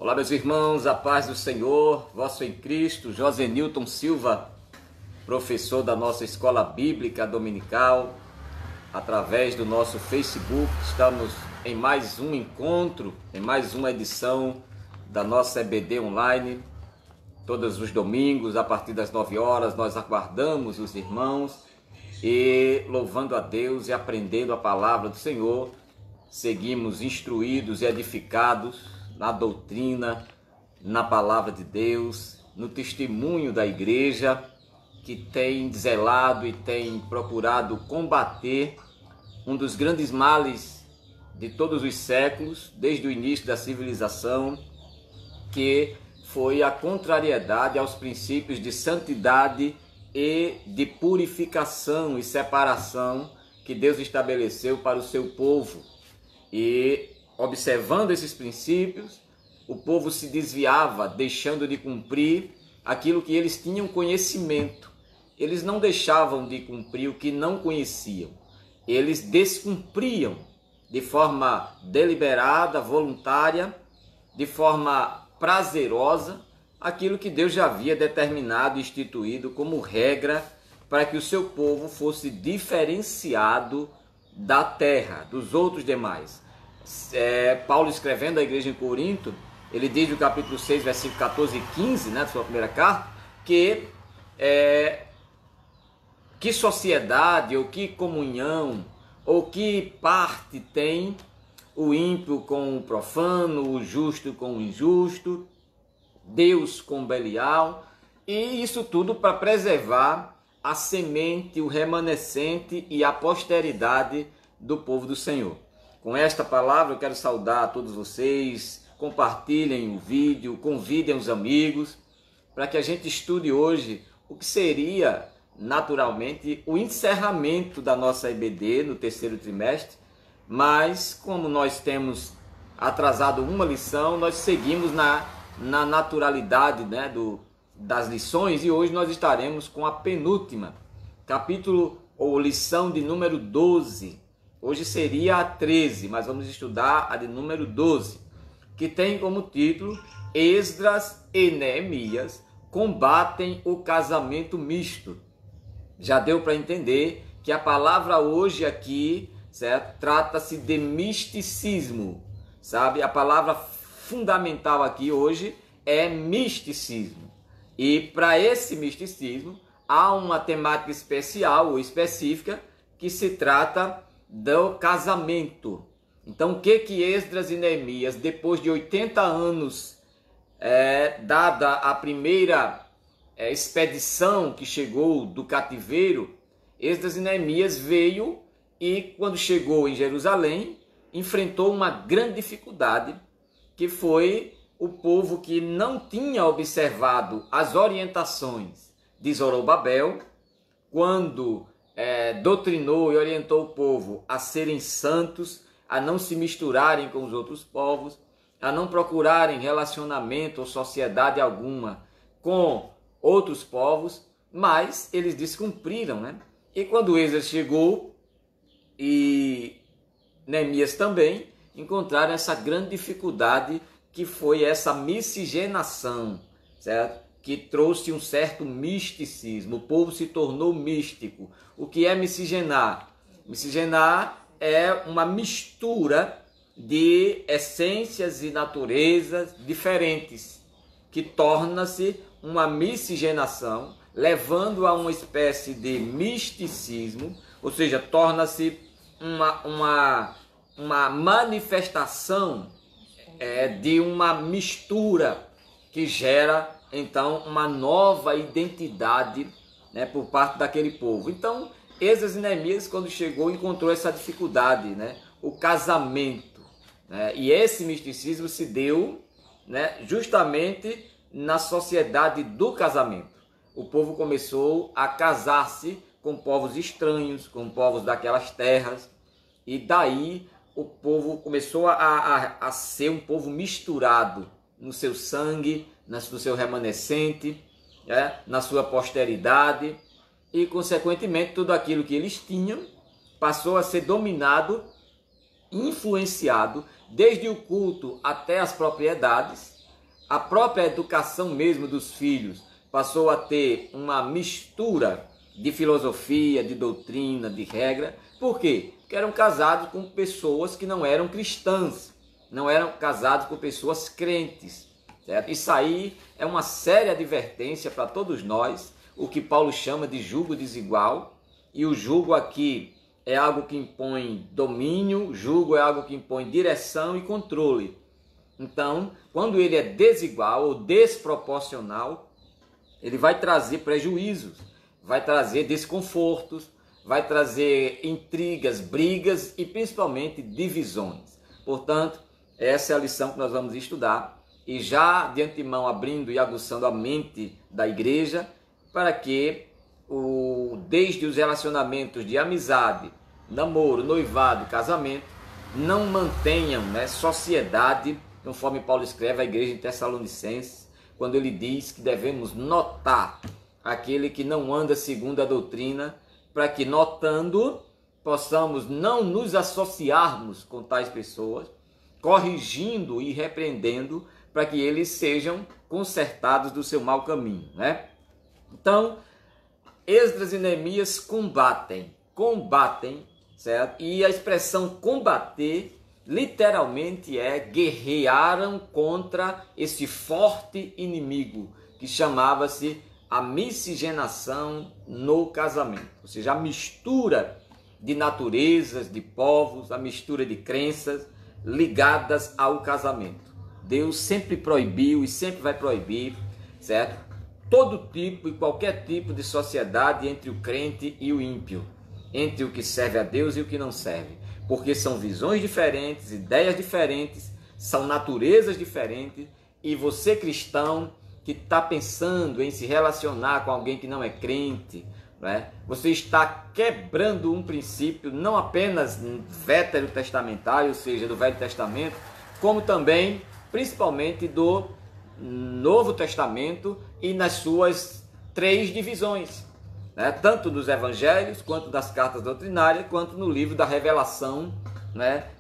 Olá, meus irmãos, a paz do Senhor, vosso em Cristo, Josenilton Silva, professor da nossa escola bíblica dominical, através do nosso Facebook. Estamos em mais um encontro, em mais uma edição da nossa EBD online. Todos os domingos, a partir das 9 horas, nós aguardamos os irmãos e, louvando a Deus e aprendendo a palavra do Senhor, seguimos instruídos e edificados na doutrina, na palavra de Deus, no testemunho da igreja que tem zelado e tem procurado combater um dos grandes males de todos os séculos, desde o início da civilização, que foi a contrariedade aos princípios de santidade e de purificação e separação que Deus estabeleceu para o seu povo. E observando esses princípios, o povo se desviava, deixando de cumprir aquilo que eles tinham conhecimento. Eles não deixavam de cumprir o que não conheciam. Eles descumpriam de forma deliberada, voluntária, de forma prazerosa, aquilo que Deus já havia determinado e instituído como regra para que o seu povo fosse diferenciado da terra, dos outros demais. Paulo, escrevendo à igreja em Corinto, ele diz no capítulo 6, versículo 14 e 15, da sua primeira carta, que sociedade, ou que comunhão, ou que parte tem o ímpio com o profano, o justo com o injusto, Deus com Belial, e isso tudo para preservar a semente, o remanescente e a posteridade do povo do Senhor. Com esta palavra eu quero saudar a todos vocês, compartilhem o vídeo, convidem os amigos, para que a gente estude hoje o que seria naturalmente o encerramento da nossa EBD no terceiro trimestre, mas como nós temos atrasado uma lição, nós seguimos na naturalidade, das lições, e hoje nós estaremos com a penúltima, capítulo ou lição de número 12. Hoje seria a 13, mas vamos estudar a de número 12, que tem como título Esdras e Neemias combatem o casamento misto. Já deu para entender que a palavra hoje aqui, certo? Trata-se de misticismo, sabe? A palavra fundamental aqui hoje é misticismo. E para esse misticismo há uma temática especial ou específica que se trata do casamento. Então, o que Esdras e Neemias, depois de 80 anos, dada a primeira expedição que chegou do cativeiro, Esdras e Neemias veio e, quando chegou em Jerusalém, enfrentou uma grande dificuldade, que foi o povo que não tinha observado as orientações de Zorobabel, quando doutrinou e orientou o povo a serem santos, a não se misturarem com os outros povos, a não procurarem relacionamento ou sociedade alguma com outros povos, mas eles descumpriram, E quando Esdras chegou e Neemias também, encontraram essa grande dificuldade que foi essa miscigenação, certo? Que trouxe um certo misticismo. O povo se tornou místico. O que é miscigenar? Miscigenar é uma mistura de essências e naturezas diferentes, que torna-se uma miscigenação, levando a uma espécie de misticismo, ou seja, torna-se uma manifestação de uma mistura que gera então uma nova identidade, por parte daquele povo. Então, Esdras e Neemias, quando chegou, encontrou essa dificuldade, o casamento. E esse misticismo se deu, justamente na sociedade do casamento. O povo começou a casar-se com povos estranhos, com povos daquelas terras, e daí o povo começou a ser um povo misturado no seu sangue, no seu remanescente, na sua posteridade, e consequentemente tudo aquilo que eles tinham passou a ser dominado, influenciado, desde o culto até as propriedades, a própria educação mesmo dos filhos passou a ter uma mistura de filosofia, de doutrina, de regra. Por quê? Porque eram casados com pessoas que não eram cristãs, não eram casados com pessoas crentes, certo? Isso aí é uma séria advertência para todos nós, o que Paulo chama de jugo desigual, e o jugo aqui é algo que impõe domínio, jugo é algo que impõe direção e controle. Então, quando ele é desigual ou desproporcional, ele vai trazer prejuízos, vai trazer desconfortos, vai trazer intrigas, brigas e principalmente divisões. Portanto, essa é a lição que nós vamos estudar e já de antemão abrindo e aguçando a mente da igreja para que desde os relacionamentos de amizade, namoro, noivado, casamento, não mantenham, sociedade, conforme Paulo escreve à igreja em Tessalonicenses, quando ele diz que devemos notar aquele que não anda segundo a doutrina, para que, notando, possamos não nos associarmos com tais pessoas, corrigindo e repreendendo, para que eles sejam consertados do seu mau caminho, né? Então, Esdras e Neemias combatem, certo? E a expressão combater literalmente é guerrearam contra esse forte inimigo que chamava-se a miscigenação no casamento, ou seja, a mistura de naturezas, de povos, a mistura de crenças ligadas ao casamento. Deus sempre proibiu e sempre vai proibir, certo? Todo tipo e qualquer tipo de sociedade entre o crente e o ímpio, entre o que serve a Deus e o que não serve, porque são visões diferentes, ideias diferentes, são naturezas diferentes, e você cristão que está pensando em se relacionar com alguém que não é crente, você está quebrando um princípio não apenas veterotestamentário, ou seja, do Velho Testamento, como também, principalmente, do Novo Testamento e nas suas 3 divisões, tanto dos evangelhos, quanto das cartas doutrinárias, quanto no livro da Revelação,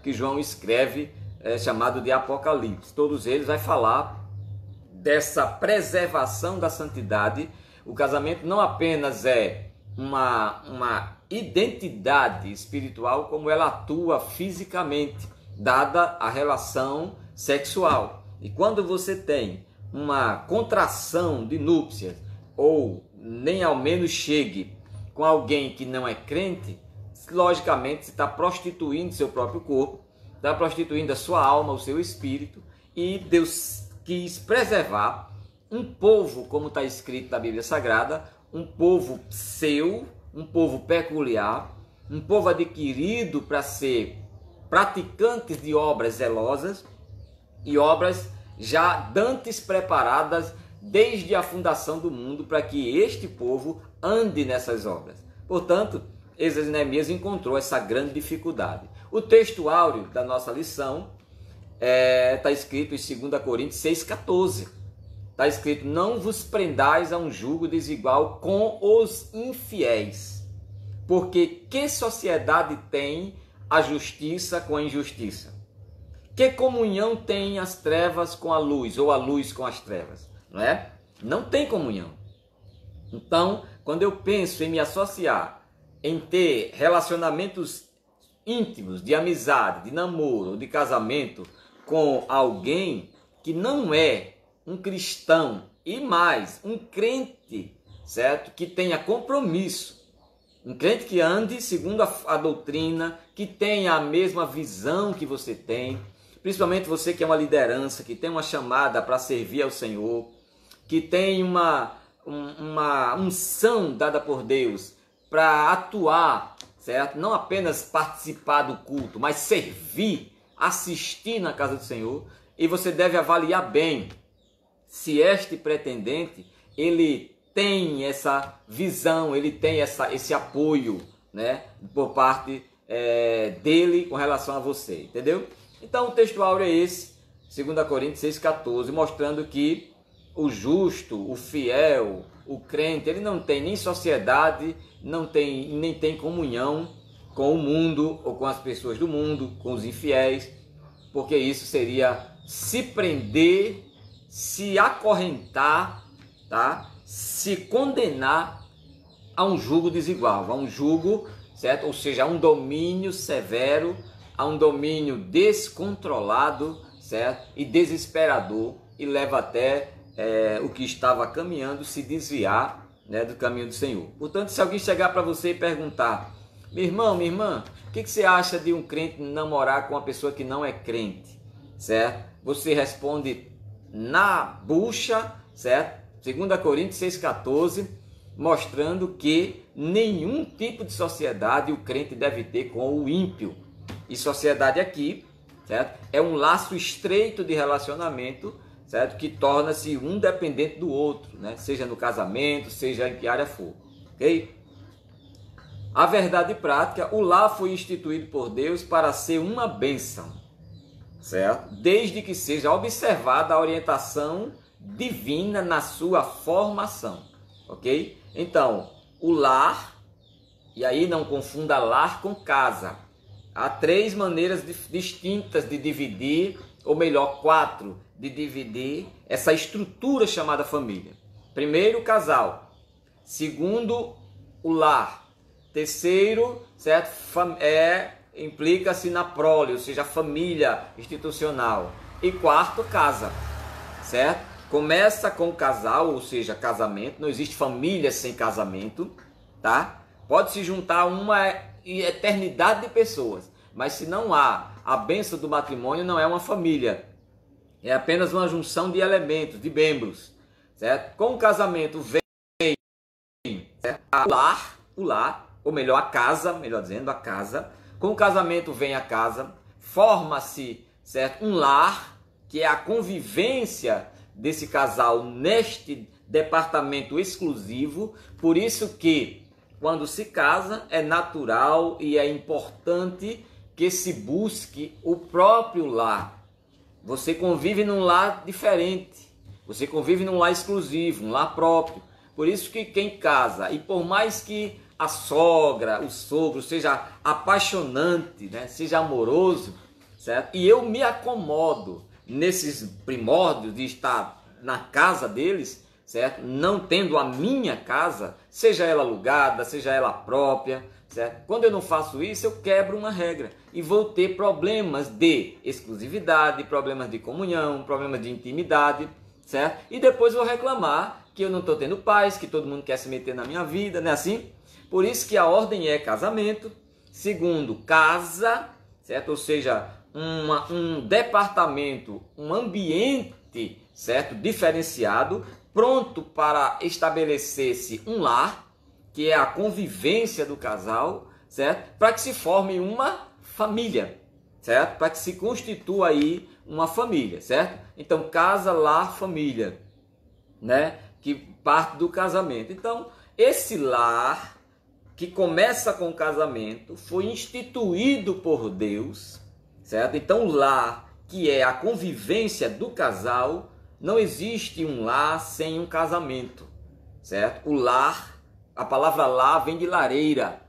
que João escreve, chamado de Apocalipse. Todos eles vai falar dessa preservação da santidade. O casamento não apenas é uma identidade espiritual, como ela atua fisicamente, dada a relação sexual. E quando você tem uma contração de núpcias, ou nem ao menos chegue com alguém que não é crente, logicamente você está prostituindo seu próprio corpo, está prostituindo a sua alma, o seu espírito, e Deus quis preservar um povo, como está escrito na Bíblia Sagrada, um povo seu, um povo peculiar, um povo adquirido para ser praticantes de obras zelosas e obras já dantes preparadas desde a fundação do mundo para que este povo ande nessas obras. Portanto, Esdras e Neemias encontrou essa grande dificuldade. O texto áureo da nossa lição está escrito em 2 Coríntios 6,14. Está escrito: não vos prendais a um jugo desigual com os infiéis, porque que sociedade tem a justiça com a injustiça? Que comunhão tem as trevas com a luz, ou a luz com as trevas? Não é? Não tem comunhão. Então, quando eu penso em me associar, em ter relacionamentos íntimos, de amizade, de namoro ou de casamento com alguém que não é um cristão e mais um crente, certo? Que tenha compromisso, um crente que ande segundo a doutrina, que tenha a mesma visão que você tem, principalmente você que é uma liderança, que tem uma chamada para servir ao Senhor, que tem uma unção dada por Deus para atuar, certo? Não apenas participar do culto, mas servir, assistir na casa do Senhor. E você deve avaliar bem se este pretendente, ele tem essa visão, ele tem esse apoio, por parte dele com relação a você, entendeu? Então o texto áureo é esse, 2 Coríntios 6,14, mostrando que o justo, o fiel, o crente, ele não tem nem sociedade, nem tem comunhão com o mundo ou com as pessoas do mundo, com os infiéis, porque isso seria se prender, se acorrentar, tá? Se condenar a um jugo desigual, a um jugo, certo? Ou seja, a um domínio severo, a um domínio descontrolado, certo? E desesperador, e leva até o que estava caminhando se desviar, né, do caminho do Senhor. Portanto, se alguém chegar para você e perguntar: meu irmão, minha irmã, o que você acha de um crente namorar com uma pessoa que não é crente? Certo? Você responde na bucha, certo? 2 Coríntios 6,14, mostrando que nenhum tipo de sociedade o crente deve ter com o ímpio. E sociedade aqui, certo? É um laço estreito de relacionamento, certo? Que torna-se um dependente do outro, né? Seja no casamento, seja em que área for, ok? A verdade prática, o lar foi instituído por Deus para ser uma bênção, certo? Desde que seja observada a orientação divina na sua formação, ok? Então, o lar, e aí não confunda lar com casa. Há 3 maneiras distintas de dividir, ou melhor, 4, de dividir essa estrutura chamada família. Primeiro, o casal. Segundo, o lar. Terceiro, certo? Implica-se na prole, ou seja, a família institucional. E quarto, casa, certo? Começa com o casal, ou seja, casamento. Não existe família sem casamento, tá? Pode se juntar uma eternidade de pessoas, mas se não há a bênção do matrimônio, não é uma família. É apenas uma junção de elementos, de membros, certo? Com o casamento vem, certo? O lar, ou melhor, a casa, melhor dizendo, a casa. Com o casamento vem a casa, forma-se, certo? Um lar, que é a convivência desse casal neste departamento exclusivo. Por isso que, quando se casa, é natural e é importante que se busque o próprio lar. Você convive num lar diferente, você convive num lar exclusivo, um lar próprio. Por isso que quem casa, e por mais que a sogra, o sogro seja apaixonante, né, seja amoroso, certo? E eu me acomodo nesses primórdios de estar na casa deles, certo? Não tendo a minha casa, seja ela alugada, seja ela própria, certo? Quando eu não faço isso, eu quebro uma regra e vou ter problemas de exclusividade, problemas de comunhão, problemas de intimidade, certo? E depois vou reclamar que eu não estou tendo paz, que todo mundo quer se meter na minha vida, não é assim? Por isso que a ordem é casamento, segundo, casa, certo? Ou seja, um departamento, um ambiente, certo? Diferenciado, pronto para estabelecer-se um lar, que é a convivência do casal, certo? Para que se forme uma família, certo? Para que se constitua aí uma família, certo? Então, casa, lar, família, né? Que parte do casamento. Então, esse lar que começa com o casamento foi instituído por Deus, certo? Então, o lar, que é a convivência do casal, não existe um lar sem um casamento, certo? O lar, a palavra lar vem de lareira.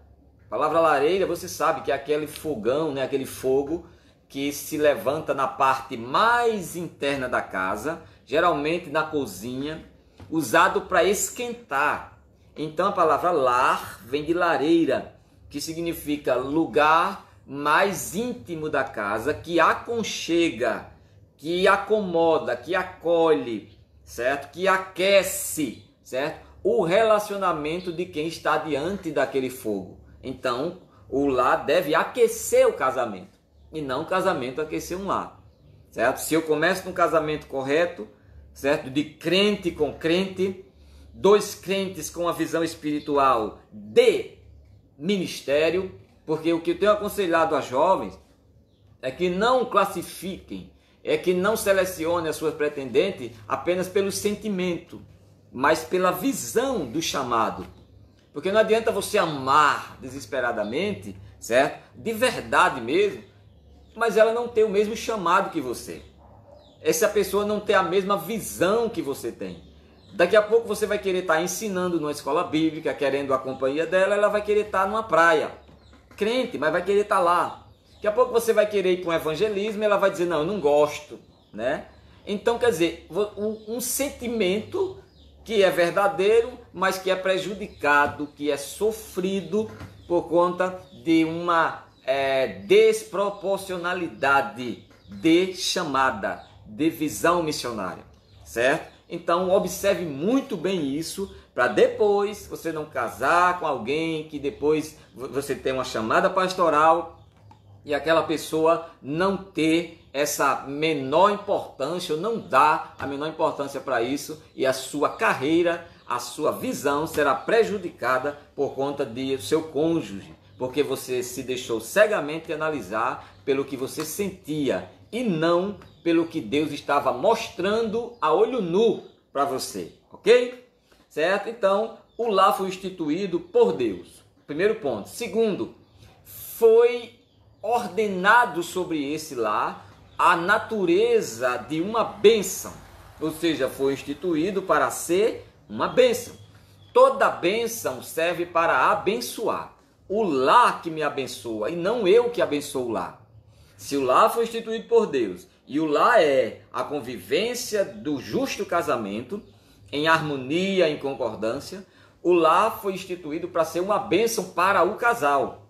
A palavra lareira, você sabe que é aquele fogão, né? Aquele fogo que se levanta na parte mais interna da casa, geralmente na cozinha, usado para esquentar. Então a palavra lar vem de lareira, que significa lugar mais íntimo da casa, que aconchega, que acomoda, que acolhe, certo? Que aquece, certo? O relacionamento de quem está diante daquele fogo. Então, o lar deve aquecer o casamento, e não o casamento aquecer um lar, certo? Se eu começo num casamento correto, certo? De crente com crente, 2 crentes com a visão espiritual de ministério, porque o que eu tenho aconselhado a jovens é que não classifiquem, é que não selecionem as suas pretendentes apenas pelo sentimento, mas pela visão do chamado. Porque não adianta você amar desesperadamente, certo? De verdade mesmo, mas ela não ter o mesmo chamado que você. Essa pessoa não ter a mesma visão que você tem. Daqui a pouco você vai querer estar ensinando numa escola bíblica, querendo a companhia dela, ela vai querer estar numa praia. Crente, mas vai querer estar lá. Daqui a pouco você vai querer ir para um evangelismo e ela vai dizer, não, eu não gosto, né? Então, quer dizer, um sentimento que é verdadeiro, mas que é prejudicado, que é sofrido por conta de uma desproporcionalidade de chamada, de visão missionária, certo? Então, observe muito bem isso, para depois você não casar com alguém que depois você tem uma chamada pastoral e aquela pessoa não ter essa menor importância, ou não dá a menor importância para isso, e a sua carreira, a sua visão será prejudicada por conta de seu cônjuge, porque você se deixou cegamente analisar pelo que você sentia e não pelo que Deus estava mostrando a olho nu para você, ok? Certo? Então, o lar foi instituído por Deus. Primeiro ponto. Segundo, foi ordenado sobre esse lar a natureza de uma bênção, ou seja, foi instituído para ser uma bênção. Toda bênção serve para abençoar. O lar que me abençoa e não eu que abençoo o lar. Se o lar foi instituído por Deus e o lar é a convivência do justo casamento, em harmonia, em concordância, o lar foi instituído para ser uma bênção para o casal.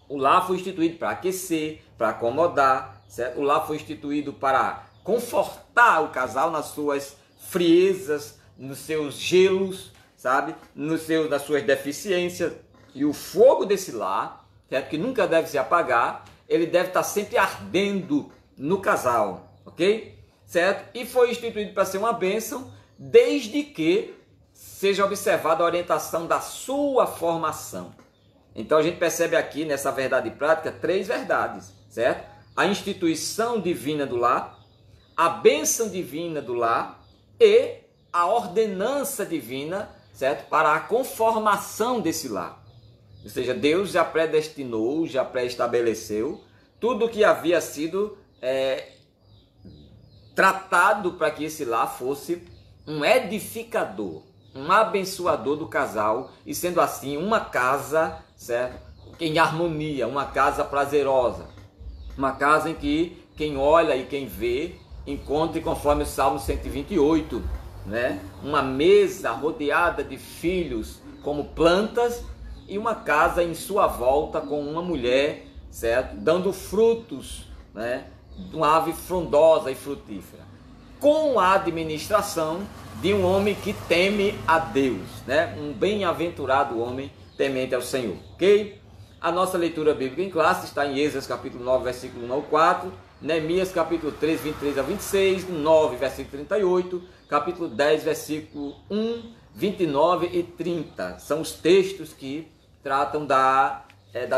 O lar foi instituído para aquecer, para acomodar, certo? O lar foi instituído para confortar o casal nas suas friezas, nos seus gelos, sabe? Nas suas deficiências. E o fogo desse lar, certo? Que nunca deve se apagar, ele deve estar sempre ardendo no casal, ok? Certo? E foi instituído para ser uma bênção, desde que seja observada a orientação da sua formação. Então a gente percebe aqui nessa verdade prática 3 verdades, certo? A instituição divina do lar, a bênção divina do lar e a ordenança divina, certo? Para a conformação desse lar. Ou seja, Deus já predestinou, já pré-estabeleceu tudo o que havia sido tratado para que esse lar fosse um edificador, um abençoador do casal, e sendo assim uma casa, certo? Em harmonia, uma casa prazerosa, uma casa em que quem olha e quem vê encontre, conforme o Salmo 128, né? Uma mesa rodeada de filhos como plantas e uma casa em sua volta com uma mulher, certo? Dando frutos, né? Uma ave frondosa e frutífera, com a administração de um homem que teme a Deus, né? Um bem-aventurado homem temente ao Senhor, ok? A nossa leitura bíblica em classe está em Êxodo capítulo 9, versículo 1 ao 4, Neemias capítulo 3, 23 a 26, 9, versículo 38, capítulo 10, versículo 1, 29 e 30. São os textos que tratam da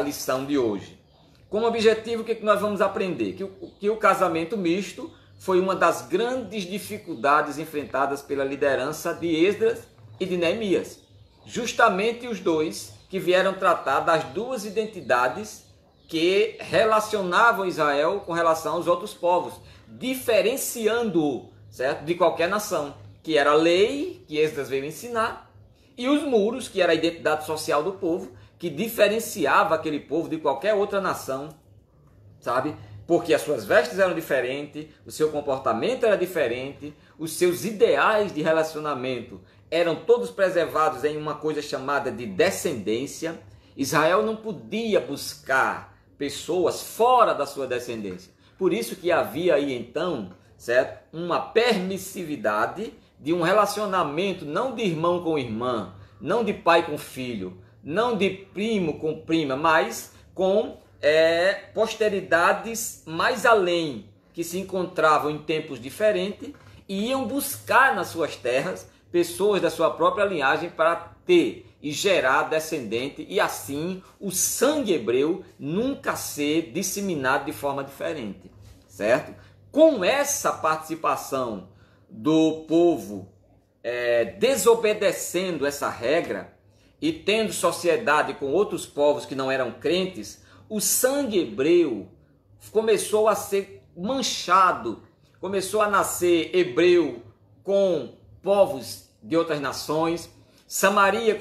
lição de hoje. Como objetivo, o que nós vamos aprender? Que o casamento misto foi uma das grandes dificuldades enfrentadas pela liderança de Esdras e de Neemias. Justamente os dois que vieram tratar das duas identidades que relacionavam Israel com relação aos outros povos, diferenciando-o, certo, de qualquer nação, que era a lei que Esdras veio ensinar, e os muros, que era a identidade social do povo, que diferenciava aquele povo de qualquer outra nação, sabe? Porque as suas vestes eram diferentes, o seu comportamento era diferente, os seus ideais de relacionamento eram todos preservados em uma coisa chamada de descendência. Israel não podia buscar pessoas fora da sua descendência. Por isso que havia aí então, certo? Uma permissividade de um relacionamento não de irmão com irmã, não de pai com filho, não de primo com prima, mas com posteridades mais além, que se encontravam em tempos diferentes e iam buscar nas suas terras pessoas da sua própria linhagem para ter e gerar descendente, e assim o sangue hebreu nunca ser disseminado de forma diferente, certo? Com essa participação do povo desobedecendo essa regra e tendo sociedade com outros povos que não eram crentes, o sangue hebreu começou a ser manchado, começou a nascer hebreu com povos de outras nações. Samaria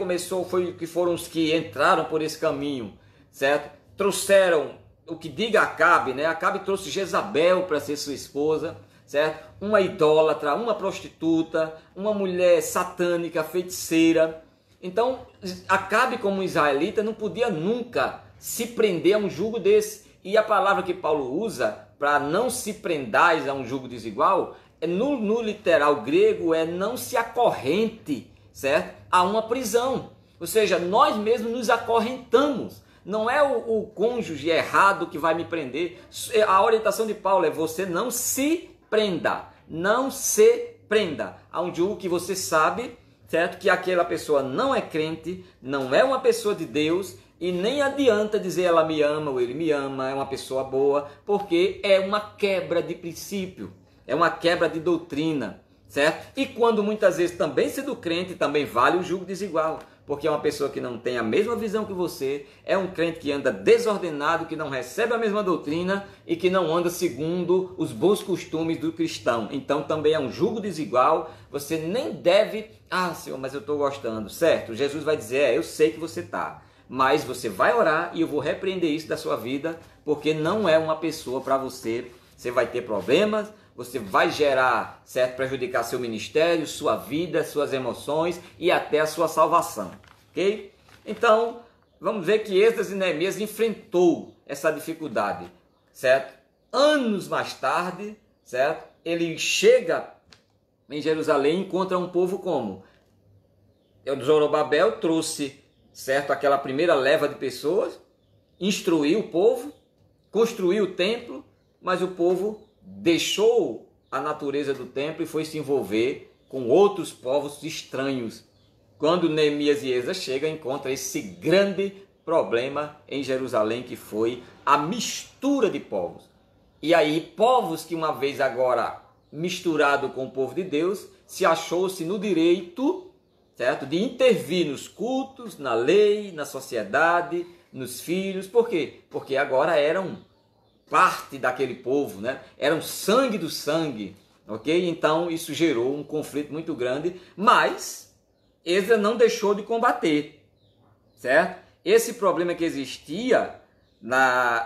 foram os que entraram por esse caminho, certo? Trouxeram o que diga Acabe, né? Acabe trouxe Jezabel para ser sua esposa, certo? Uma idólatra, uma prostituta, uma mulher satânica, feiticeira. Então, Acabe como israelita não podia nunca se prender a um jugo desse. E a palavra que Paulo usa para não se prendais a um jugo desigual, no literal grego, é não se acorrente, certo? A uma prisão. Ou seja, nós mesmos nos acorrentamos. Não é o cônjuge errado que vai me prender. A orientação de Paulo é você não se prenda. Não se prenda a um jugo que você sabe, certo? Que aquela pessoa não é crente, não é uma pessoa de Deus e nem adianta dizer ela me ama ou ele me ama, é uma pessoa boa, porque é uma quebra de princípio, é uma quebra de doutrina, certo? E quando muitas vezes também sendo crente, também vale o jugo desigual, porque é uma pessoa que não tem a mesma visão que você, é um crente que anda desordenado, que não recebe a mesma doutrina e que não anda segundo os bons costumes do cristão. Então também é um jugo desigual, você nem deve, Senhor, mas eu estou gostando, certo? Jesus vai dizer, eu sei que você está, mas você vai orar e eu vou repreender isso da sua vida, porque não é uma pessoa para você, você vai ter problemas, você vai gerar, certo, prejudicar seu ministério, sua vida, suas emoções e até a sua salvação, ok? Então, vamos ver que Esdras e Neemias enfrentou essa dificuldade, certo? Anos mais tarde, certo? Ele chega em Jerusalém e encontra um povo como? O Zorobabel trouxe, certo, aquela primeira leva de pessoas, instruiu o povo, construiu o templo, mas o povo deixou a natureza do templo e foi se envolver com outros povos estranhos. Quando Neemias e Esdras chegam, encontra esse grande problema em Jerusalém, que foi a mistura de povos. E aí, povos que uma vez agora misturado com o povo de Deus, se achou-se no direito, certo, de intervir nos cultos, na lei, na sociedade, nos filhos. Por quê? Porque agora eram parte daquele povo, né? Eram sangue do sangue, ok? Então isso gerou um conflito muito grande, mas Esdras não deixou de combater, certo? Esse problema que existia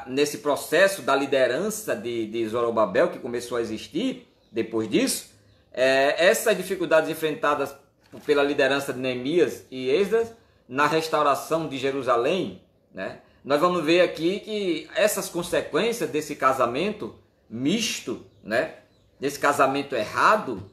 nesse processo da liderança de Zorobabel, que começou a existir depois disso, essas dificuldades enfrentadas pela liderança de Neemias e Esdras na restauração de Jerusalém, né? Nós vamos ver aqui que essas consequências desse casamento misto, né, desse casamento errado,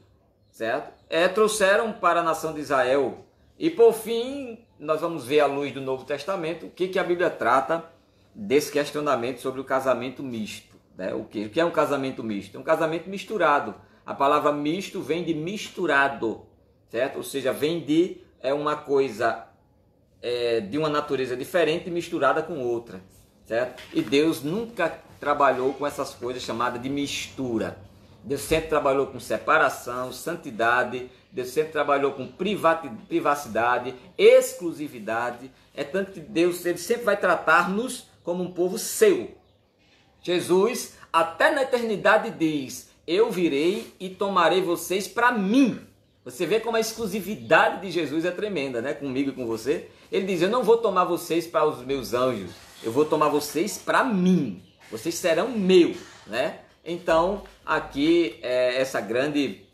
certo, trouxeram para a nação de Israel. E por fim, nós vamos ver à luz do Novo Testamento o que a Bíblia trata desse questionamento sobre o casamento misto, né? O que é um casamento misto? É um casamento misturado. A palavra misto vem de misturado, certo? Ou seja, vem de uma coisa de uma natureza diferente misturada com outra, certo? E Deus nunca trabalhou com essas coisas chamadas de mistura. Deus sempre trabalhou com separação, santidade. Deus sempre trabalhou com privacidade, exclusividade. É tanto que Deus ele sempre vai tratar-nos como um povo seu. Jesus, até na eternidade, diz: eu virei e tomarei vocês para mim. Você vê como a exclusividade de Jesus é tremenda, né? Comigo e com você. Ele diz, eu não vou tomar vocês para os meus anjos, eu vou tomar vocês para mim. Vocês serão meus, né? Então, aqui é essa grande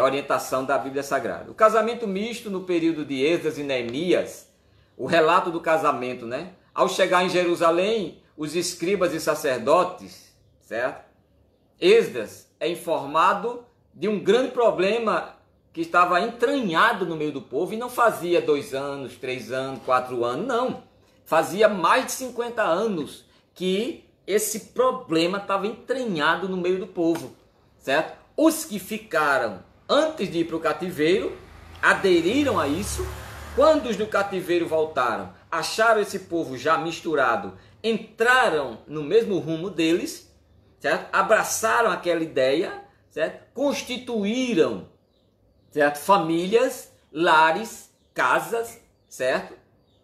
orientação da Bíblia Sagrada. O casamento misto no período de Esdras e Neemias, o relato do casamento, né? Ao chegar em Jerusalém, os escribas e sacerdotes, certo? Esdras é informado de um grande problema que estava entranhado no meio do povo, e não fazia 2 anos, 3 anos, 4 anos, não. Fazia mais de 50 anos que esse problema estava entranhado no meio do povo, certo? Os que ficaram antes de ir para o cativeiro aderiram a isso. Quando os do cativeiro voltaram, acharam esse povo já misturado, entraram no mesmo rumo deles, certo? Abraçaram aquela ideia, certo? Constituíram, certo? Famílias, lares, casas, certo?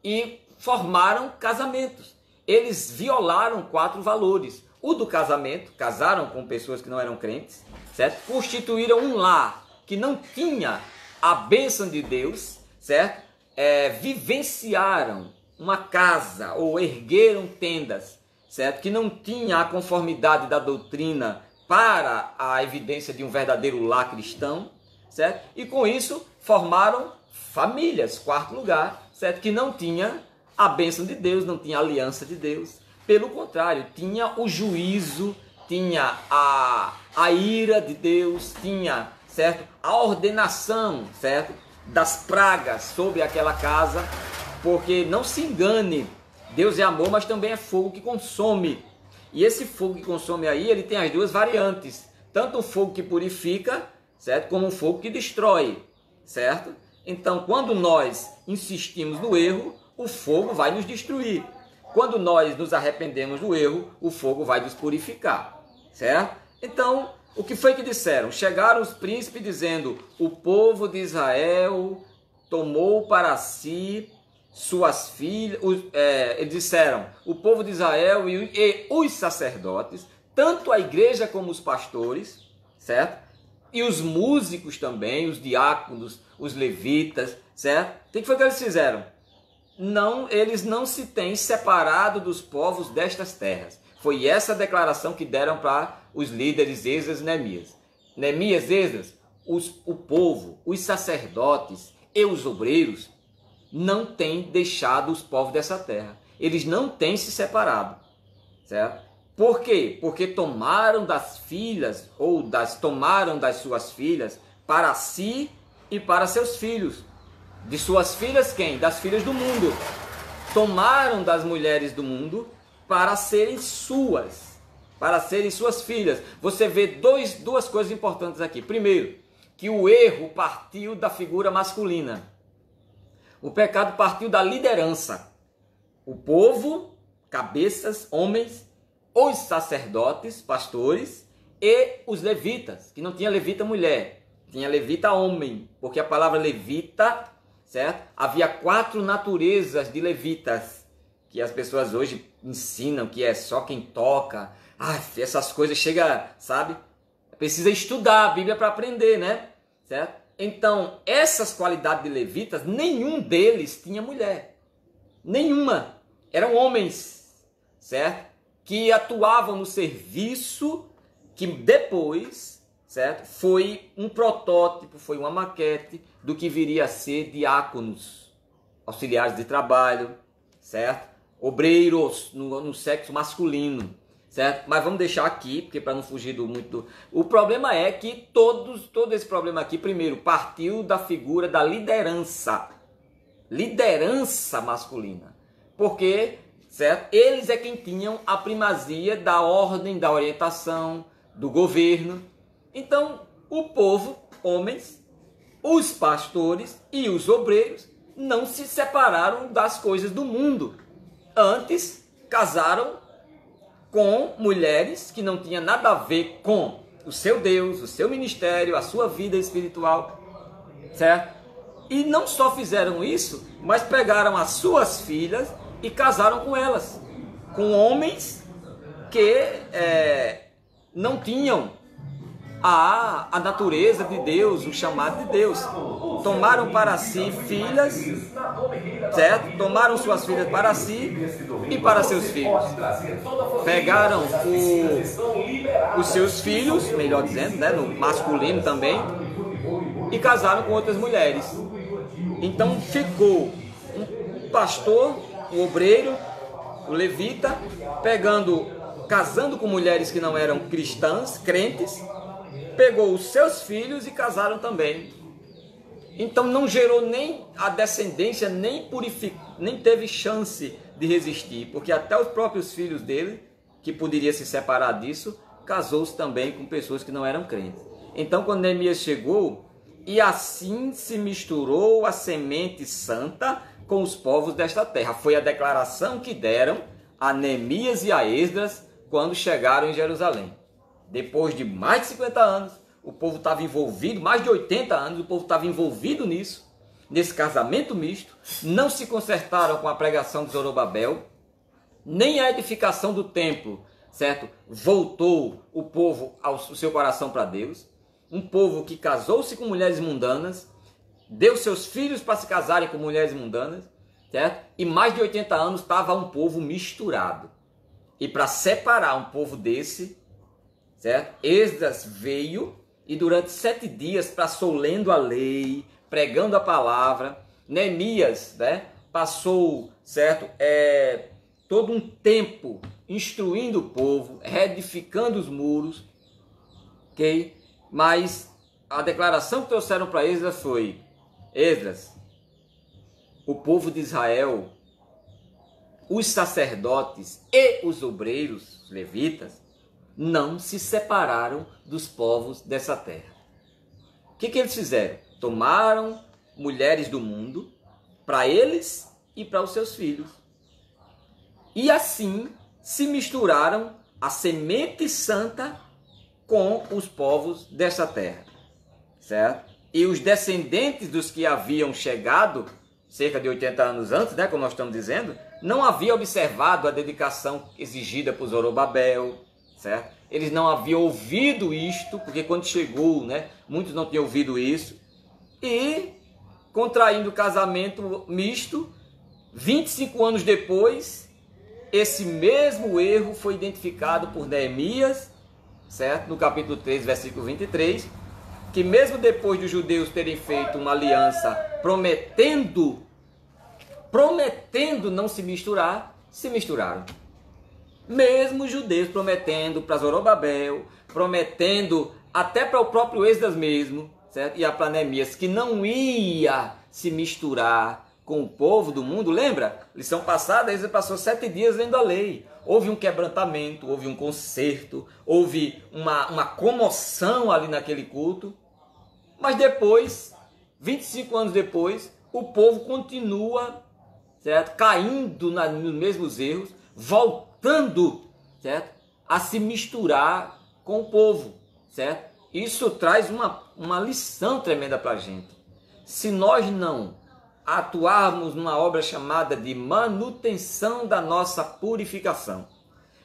E formaram casamentos. Eles violaram 4 valores. O do casamento, casaram com pessoas que não eram crentes, certo? Constituíram um lar que não tinha a bênção de Deus, certo? Vivenciaram uma casa ou ergueram tendas, certo? Que não tinha a conformidade da doutrina para a evidência de um verdadeiro lar cristão, certo? E com isso formaram famílias, quarto lugar, certo? Que não tinha a bênção de Deus, não tinha a aliança de Deus. Pelo contrário, tinha o juízo, tinha a ira de Deus, tinha, certo? A ordenação, certo? Das pragas sobre aquela casa, porque não se engane, Deus é amor, mas também é fogo que consome. E esse fogo que consome aí, ele tem as duas variantes, tanto o fogo que purifica, certo? Como o fogo que destrói, certo? Então, quando nós insistimos no erro, o fogo vai nos destruir. Quando nós nos arrependemos do erro, o fogo vai nos purificar, certo? Então, o que foi que disseram? Chegaram os príncipes dizendo: o povo de Israel tomou para si suas filhas. Eles disseram: o povo de Israel e os sacerdotes, tanto a igreja como os pastores, certo? E os músicos também, os diáconos, os levitas, certo? O que foi que eles fizeram? Eles não se têm separado dos povos destas terras. Foi essa a declaração que deram para os líderes Esdras e Neemias. Neemias, Esdras, o povo, os sacerdotes e os obreiros não têm deixado os povos dessa terra. Eles não têm se separado, certo? Por quê? Porque tomaram das filhas, tomaram das suas filhas para si e para seus filhos. De suas filhas quem? Das filhas do mundo. Tomaram das mulheres do mundo para serem suas filhas. Você vê duas coisas importantes aqui. Primeiro, que o erro partiu da figura masculina. O pecado partiu da liderança. O povo, cabeças, homens, os sacerdotes, pastores e os levitas, que não tinha levita mulher, tinha levita homem, porque a palavra levita, certo? Havia 4 naturezas de levitas, que as pessoas hoje ensinam que é só quem toca. Essas coisas chega, sabe? Precisa estudar a Bíblia para aprender, né? Certo? Então, essas qualidades de levitas, nenhum deles tinha mulher. Nenhuma. Eram homens, certo? Que atuavam no serviço que depois, certo? Foi um protótipo, foi uma maquete do que viria a ser diáconos, auxiliares de trabalho, certo? Obreiros no sexo masculino, certo? Mas vamos deixar aqui, porque para não fugir muito. O problema é que todo esse problema aqui, primeiro, partiu da figura da liderança masculina, porque, certo? Eles é quem tinham a primazia da ordem, da orientação, do governo. Então, o povo, homens, os pastores e os obreiros não se separaram das coisas do mundo. Antes, casaram com mulheres que não tinham nada a ver com o seu Deus, o seu ministério, a sua vida espiritual, certo? E não só fizeram isso, mas pegaram as suas filhas e casaram com elas, com homens que não tinham a natureza de Deus, o chamado de Deus. Tomaram para si filhas, certo? Tomaram suas filhas para si e para seus filhos. Pegaram os seus filhos, melhor dizendo, né, no masculino também, e casaram com outras mulheres. Então ficou um pastor, um obreiro, o levita, casando com mulheres que não eram cristãs, crentes, pegou os seus filhos e casaram também. Então não gerou nem a descendência, nem teve chance de resistir, porque até os próprios filhos dele, que poderia se separar disso, casou-se também com pessoas que não eram crentes. Então quando Neemias chegou, e assim se misturou a semente santa com os povos desta terra. Foi a declaração que deram a Neemias e a Esdras quando chegaram em Jerusalém. Depois de mais de 50 anos, o povo estava envolvido, mais de 80 anos, o povo estava envolvido nisso, nesse casamento misto. Não se consertaram com a pregação de Zorobabel, nem a edificação do templo, certo? Voltou o povo o seu coração para Deus. Um povo que casou-se com mulheres mundanas, deu seus filhos para se casarem com mulheres mundanas, certo? E mais de 80 anos estava um povo misturado. E para separar um povo desse, certo? Esdras veio e durante 7 dias passou lendo a lei, pregando a palavra. Neemias, né, passou, certo, todo um tempo instruindo o povo, reedificando os muros, ok? Mas a declaração que trouxeram para Esdras foi: Esdras, o povo de Israel, os sacerdotes e os obreiros, os levitas, não se separaram dos povos dessa terra. O que eles fizeram? Tomaram mulheres do mundo para eles e para os seus filhos. E assim se misturaram a semente santa com os povos dessa terra, certo? E os descendentes dos que haviam chegado cerca de 80 anos antes, né, como nós estamos dizendo, não haviam observado a dedicação exigida por Zorobabel, certo? Eles não haviam ouvido isto, porque quando chegou, né, muitos não tinham ouvido isso, e contraindo casamento misto, 25 anos depois, esse mesmo erro foi identificado por Neemias, certo? No capítulo 3, versículo 23, que mesmo depois dos judeus terem feito uma aliança prometendo não se misturar, se misturaram. Mesmo os judeus prometendo para Zorobabel, prometendo até para o próprio Esdras mesmo, certo? E a para Neemias, que não ia se misturar com o povo do mundo. Lembra? Lição passada, Esdras passou 7 dias lendo a lei. Houve um quebrantamento, houve um conserto, houve uma comoção ali naquele culto. Mas depois, 25 anos depois, o povo continua, certo, caindo nos mesmos erros, voltando, certo, a se misturar com o povo, certo? Isso traz uma lição tremenda para a gente. Se nós não atuarmos numa obra chamada de manutenção da nossa purificação,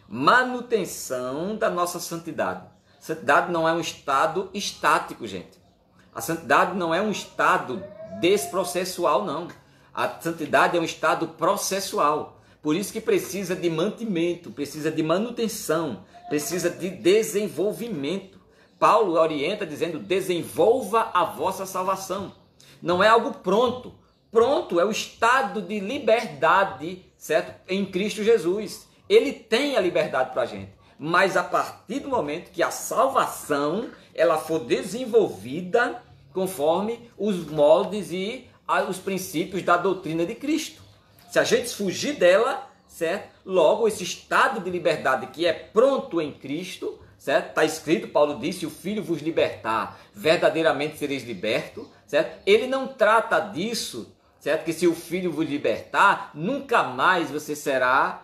manutenção da nossa santidade. Santidade não é um estado estático, gente. A santidade não é um estado desprocessual, não. A santidade é um estado processual. Por isso que precisa de mantimento, precisa de manutenção, precisa de desenvolvimento. Paulo orienta dizendo: desenvolva a vossa salvação. Não é algo pronto. Pronto é o estado de liberdade, certo? Em Cristo Jesus. Ele tem a liberdade para a gente. Mas a partir do momento que a salvação ela for desenvolvida conforme os moldes e os princípios da doutrina de Cristo. Se a gente fugir dela, certo? Logo esse estado de liberdade que é pronto em Cristo, certo? Está escrito, Paulo disse: se o Filho vos libertar, verdadeiramente sereis libertos, certo? Ele não trata disso, certo? Que se o Filho vos libertar, nunca mais você será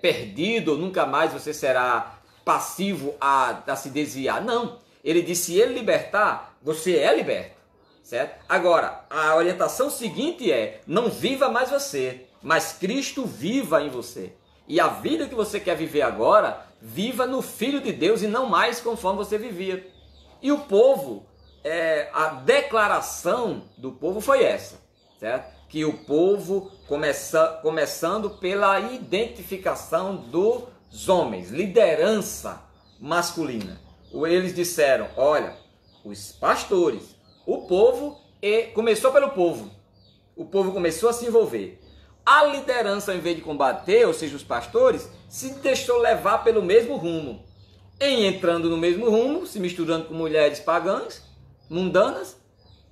perdido, nunca mais você será passivo a se desviar. Não. Ele diz: se ele libertar, você é liberto, certo? Agora, a orientação seguinte é: não viva mais você, mas Cristo viva em você. E a vida que você quer viver agora, viva no Filho de Deus e não mais conforme você vivia. E o povo, a declaração do povo foi essa, certo? Que o povo, começando pela identificação dos homens, liderança masculina. Eles disseram: olha, os pastores, o povo, começou pelo povo. O povo começou a se envolver. A liderança, ao invés de combater, ou seja, os pastores, se deixou levar pelo mesmo rumo. Em entrando no mesmo rumo, se misturando com mulheres pagãs, mundanas,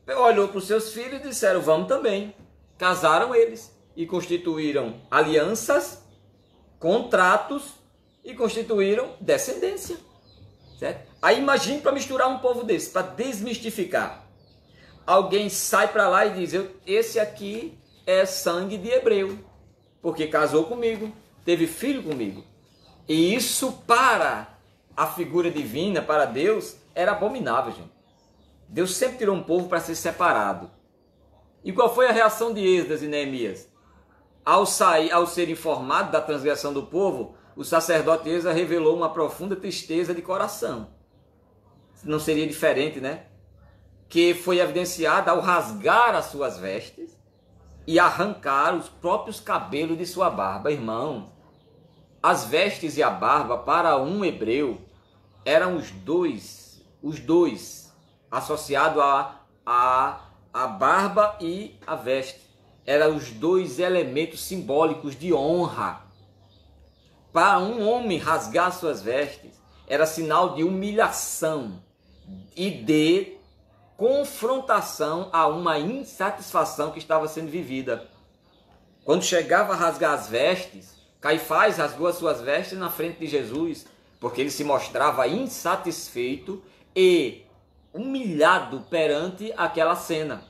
olhou para os seus filhos e disseram: vamos também. Casaram eles e constituíram alianças, contratos e constituíram descendência. Certo? Aí imagine para misturar um povo desse, para desmistificar. Alguém sai para lá e diz: esse aqui é sangue de hebreu, porque casou comigo, teve filho comigo. E isso para a figura divina, para Deus, era abominável, gente. Deus sempre tirou um povo para ser separado. E qual foi a reação de Esdras e Neemias? Ao ser informado da transgressão do povo, o sacerdote Esdras revelou uma profunda tristeza de coração. Não seria diferente, né? Que foi evidenciada ao rasgar as suas vestes e arrancar os próprios cabelos de sua barba. Irmão, as vestes e a barba para um hebreu eram os dois associados a barba e a veste. Eram os dois elementos simbólicos de honra. Para um homem rasgar suas vestes era sinal de humilhação e de confrontação a uma insatisfação que estava sendo vivida. Quando chegava a rasgar as vestes, Caifás rasgou as suas vestes na frente de Jesus, porque ele se mostrava insatisfeito e humilhado perante aquela cena.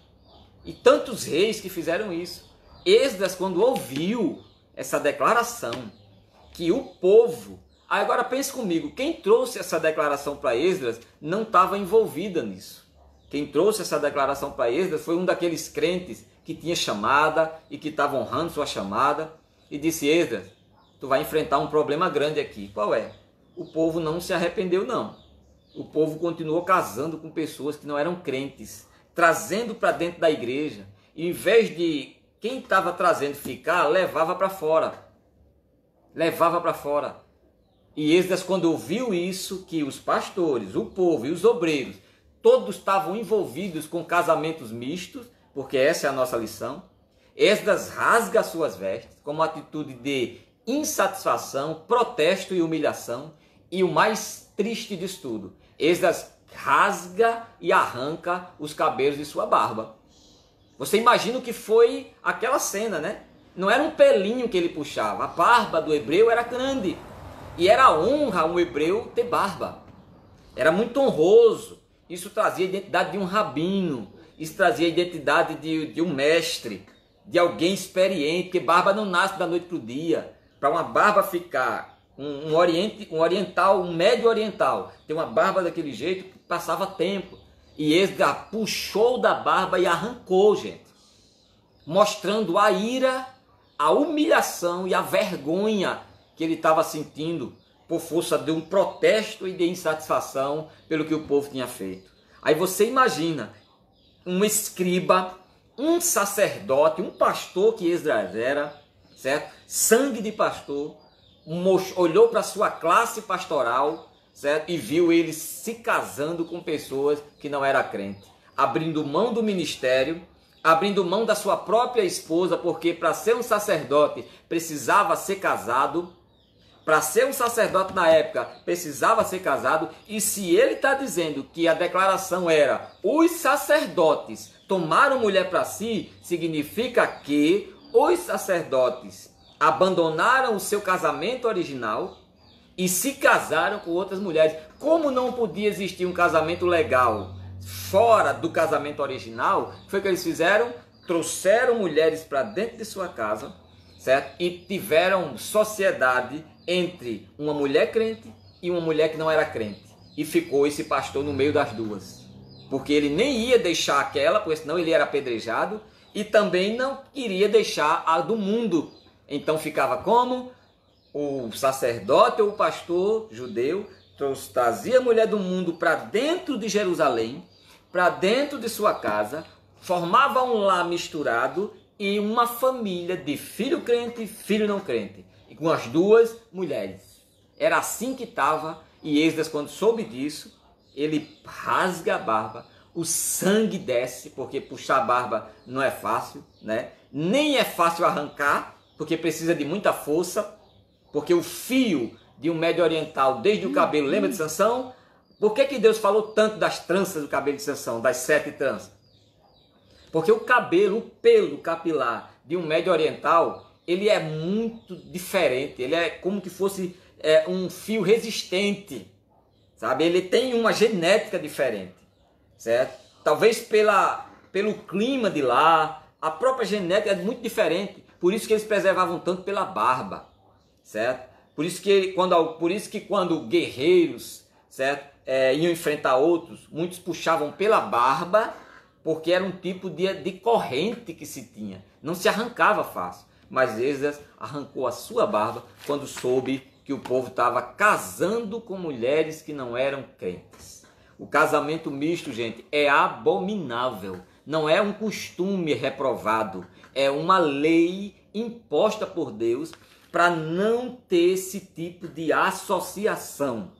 E tantos reis que fizeram isso. Esdras, quando ouviu essa declaração, que o povo... Agora pense comigo, quem trouxe essa declaração para Esdras não estava envolvida nisso. Quem trouxe essa declaração para Esdras foi um daqueles crentes que tinha chamada e que estava honrando sua chamada e disse: Esdras, tu vai enfrentar um problema grande aqui. Qual é? O povo não se arrependeu, não. O povo continuou casando com pessoas que não eram crentes, trazendo para dentro da igreja. E em vez de quem estava trazendo ficar, levava para fora. Levava para fora. E Esdras, quando ouviu isso, que os pastores, o povo e os obreiros, todos estavam envolvidos com casamentos mistos, porque essa é a nossa lição, Esdras rasga as suas vestes como atitude de insatisfação, protesto e humilhação. E o mais triste disso tudo, Esdras rasga e arranca os cabelos de sua barba. Você imagina o que foi aquela cena, né? Não era um pelinho que ele puxava, a barba do hebreu era grande. E era honra um hebreu ter barba. Era muito honroso. Isso trazia a identidade de um rabino. Isso trazia a identidade de um mestre, de alguém experiente, porque barba não nasce da noite para o dia. Para uma barba ficar, um oriental, um médio oriental, ter uma barba daquele jeito, passava tempo. E Esdras puxou da barba e arrancou, gente. Mostrando a ira, a humilhação e a vergonha que ele estava sentindo por força de um protesto e de insatisfação pelo que o povo tinha feito. Aí você imagina um escriba, um sacerdote, um pastor que Esdras era, certo? Sangue de pastor, olhou para a sua classe pastoral, certo? E viu ele se casando com pessoas que não eram crentes, abrindo mão do ministério, abrindo mão da sua própria esposa, porque para ser um sacerdote precisava ser casado. Para ser um sacerdote na época, precisava ser casado. E se ele está dizendo que a declaração era os sacerdotes tomaram mulher para si, significa que os sacerdotes abandonaram o seu casamento original e se casaram com outras mulheres. Como não podia existir um casamento legal fora do casamento original, foi o que eles fizeram? Trouxeram mulheres para dentro de sua casa, certo? E tiveram sociedade entre uma mulher crente e uma mulher que não era crente. E ficou esse pastor no meio das duas. Porque ele nem ia deixar aquela, porque senão ele era apedrejado, e também não queria deixar a do mundo. Então ficava como? O sacerdote ou o pastor judeu trazia a mulher do mundo para dentro de Jerusalém, para dentro de sua casa, formava um lar misturado e uma família de filho crente e filho não crente. E com as duas mulheres. Era assim que estava. E Esdras, quando soube disso, ele rasga a barba, o sangue desce, porque puxar a barba não é fácil, né? Nem é fácil arrancar, porque precisa de muita força, porque o fio de um médio oriental, desde o cabelo, lembra de Sansão? Por que Deus falou tanto das tranças do cabelo de Sansão, das 7 tranças? Porque o cabelo, o pelo capilar de um médio oriental, ele é muito diferente, ele é como que fosse um fio resistente, sabe? Ele tem uma genética diferente, certo? Talvez pelo clima de lá, a própria genética é muito diferente, por isso que eles preservavam tanto pela barba, certo? Por isso que quando guerreiros, certo? Iam enfrentar outros, muitos puxavam pela barba, porque era um tipo de corrente que se tinha, não se arrancava fácil. Mas Esdras arrancou a sua barba quando soube que o povo estava casando com mulheres que não eram crentes. O casamento misto, gente, é abominável. Não é um costume reprovado. É uma lei imposta por Deus para não ter esse tipo de associação.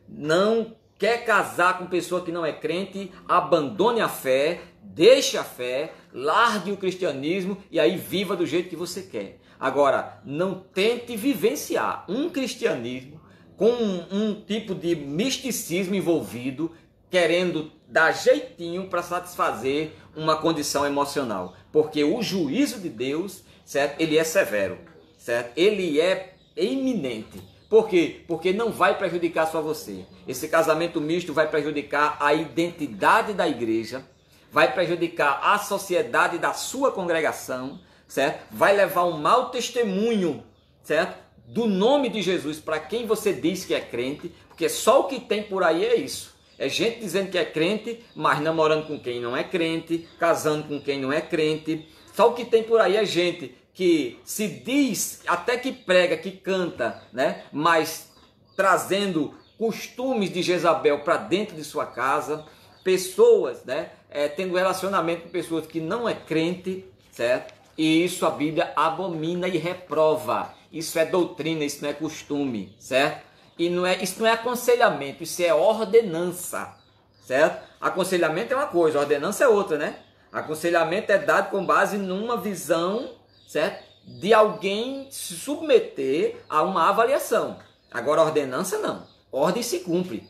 não quer casar com pessoa que não é crente, abandone a fé, deixe a fé, largue o cristianismo e aí viva do jeito que você quer. Agora, não tente vivenciar um cristianismo com um tipo de misticismo envolvido, querendo dar jeitinho para satisfazer uma condição emocional. Porque o juízo de Deus, certo? Ele é severo, certo? Ele é iminente. Por quê? Porque não vai prejudicar só você. Esse casamento misto vai prejudicar a identidade da igreja, vai prejudicar a sociedade da sua congregação, certo? Vai levar um mau testemunho, certo? Do nome de Jesus para quem você diz que é crente, porque só o que tem por aí é isso. É gente dizendo que é crente, mas namorando com quem não é crente, casando com quem não é crente. Só o que tem por aí é gente que se diz, até que prega, que canta, né? Mas trazendo costumes de Jezabel para dentro de sua casa. Pessoas, né? Tendo relacionamento com pessoas que não é crente, certo? E isso a Bíblia abomina e reprova. Isso é doutrina, isso não é costume, certo? E isso não é aconselhamento, isso é ordenança, certo? Aconselhamento é uma coisa, ordenança é outra, né? Aconselhamento é dado com base numa visão, certo? De alguém se submeter a uma avaliação. Agora, ordenança não. Ordem se cumpre,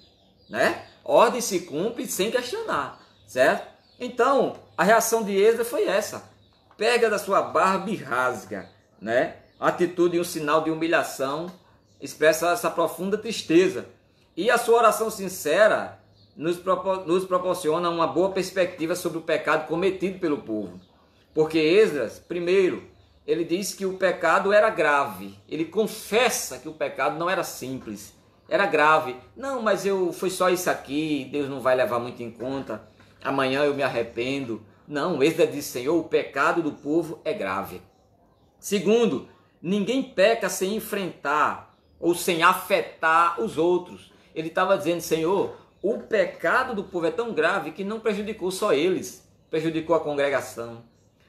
né? Ordem se cumpre sem questionar, certo? Então, a reação de Esdras foi essa. Pega da sua barba e rasga, né? Atitude e um sinal de humilhação expressa essa profunda tristeza. E a sua oração sincera nos proporciona uma boa perspectiva sobre o pecado cometido pelo povo. Porque Esdras, primeiro, ele diz que o pecado era grave. Ele confessa que o pecado não era simples, era grave. Não, mas foi só isso aqui, Deus não vai levar muito em conta. Amanhã eu me arrependo. Não, Esdras diz, Senhor, o pecado do povo é grave. Segundo, ninguém peca sem enfrentar ou sem afetar os outros. Ele estava dizendo, Senhor, o pecado do povo é tão grave que não prejudicou só eles, prejudicou a congregação,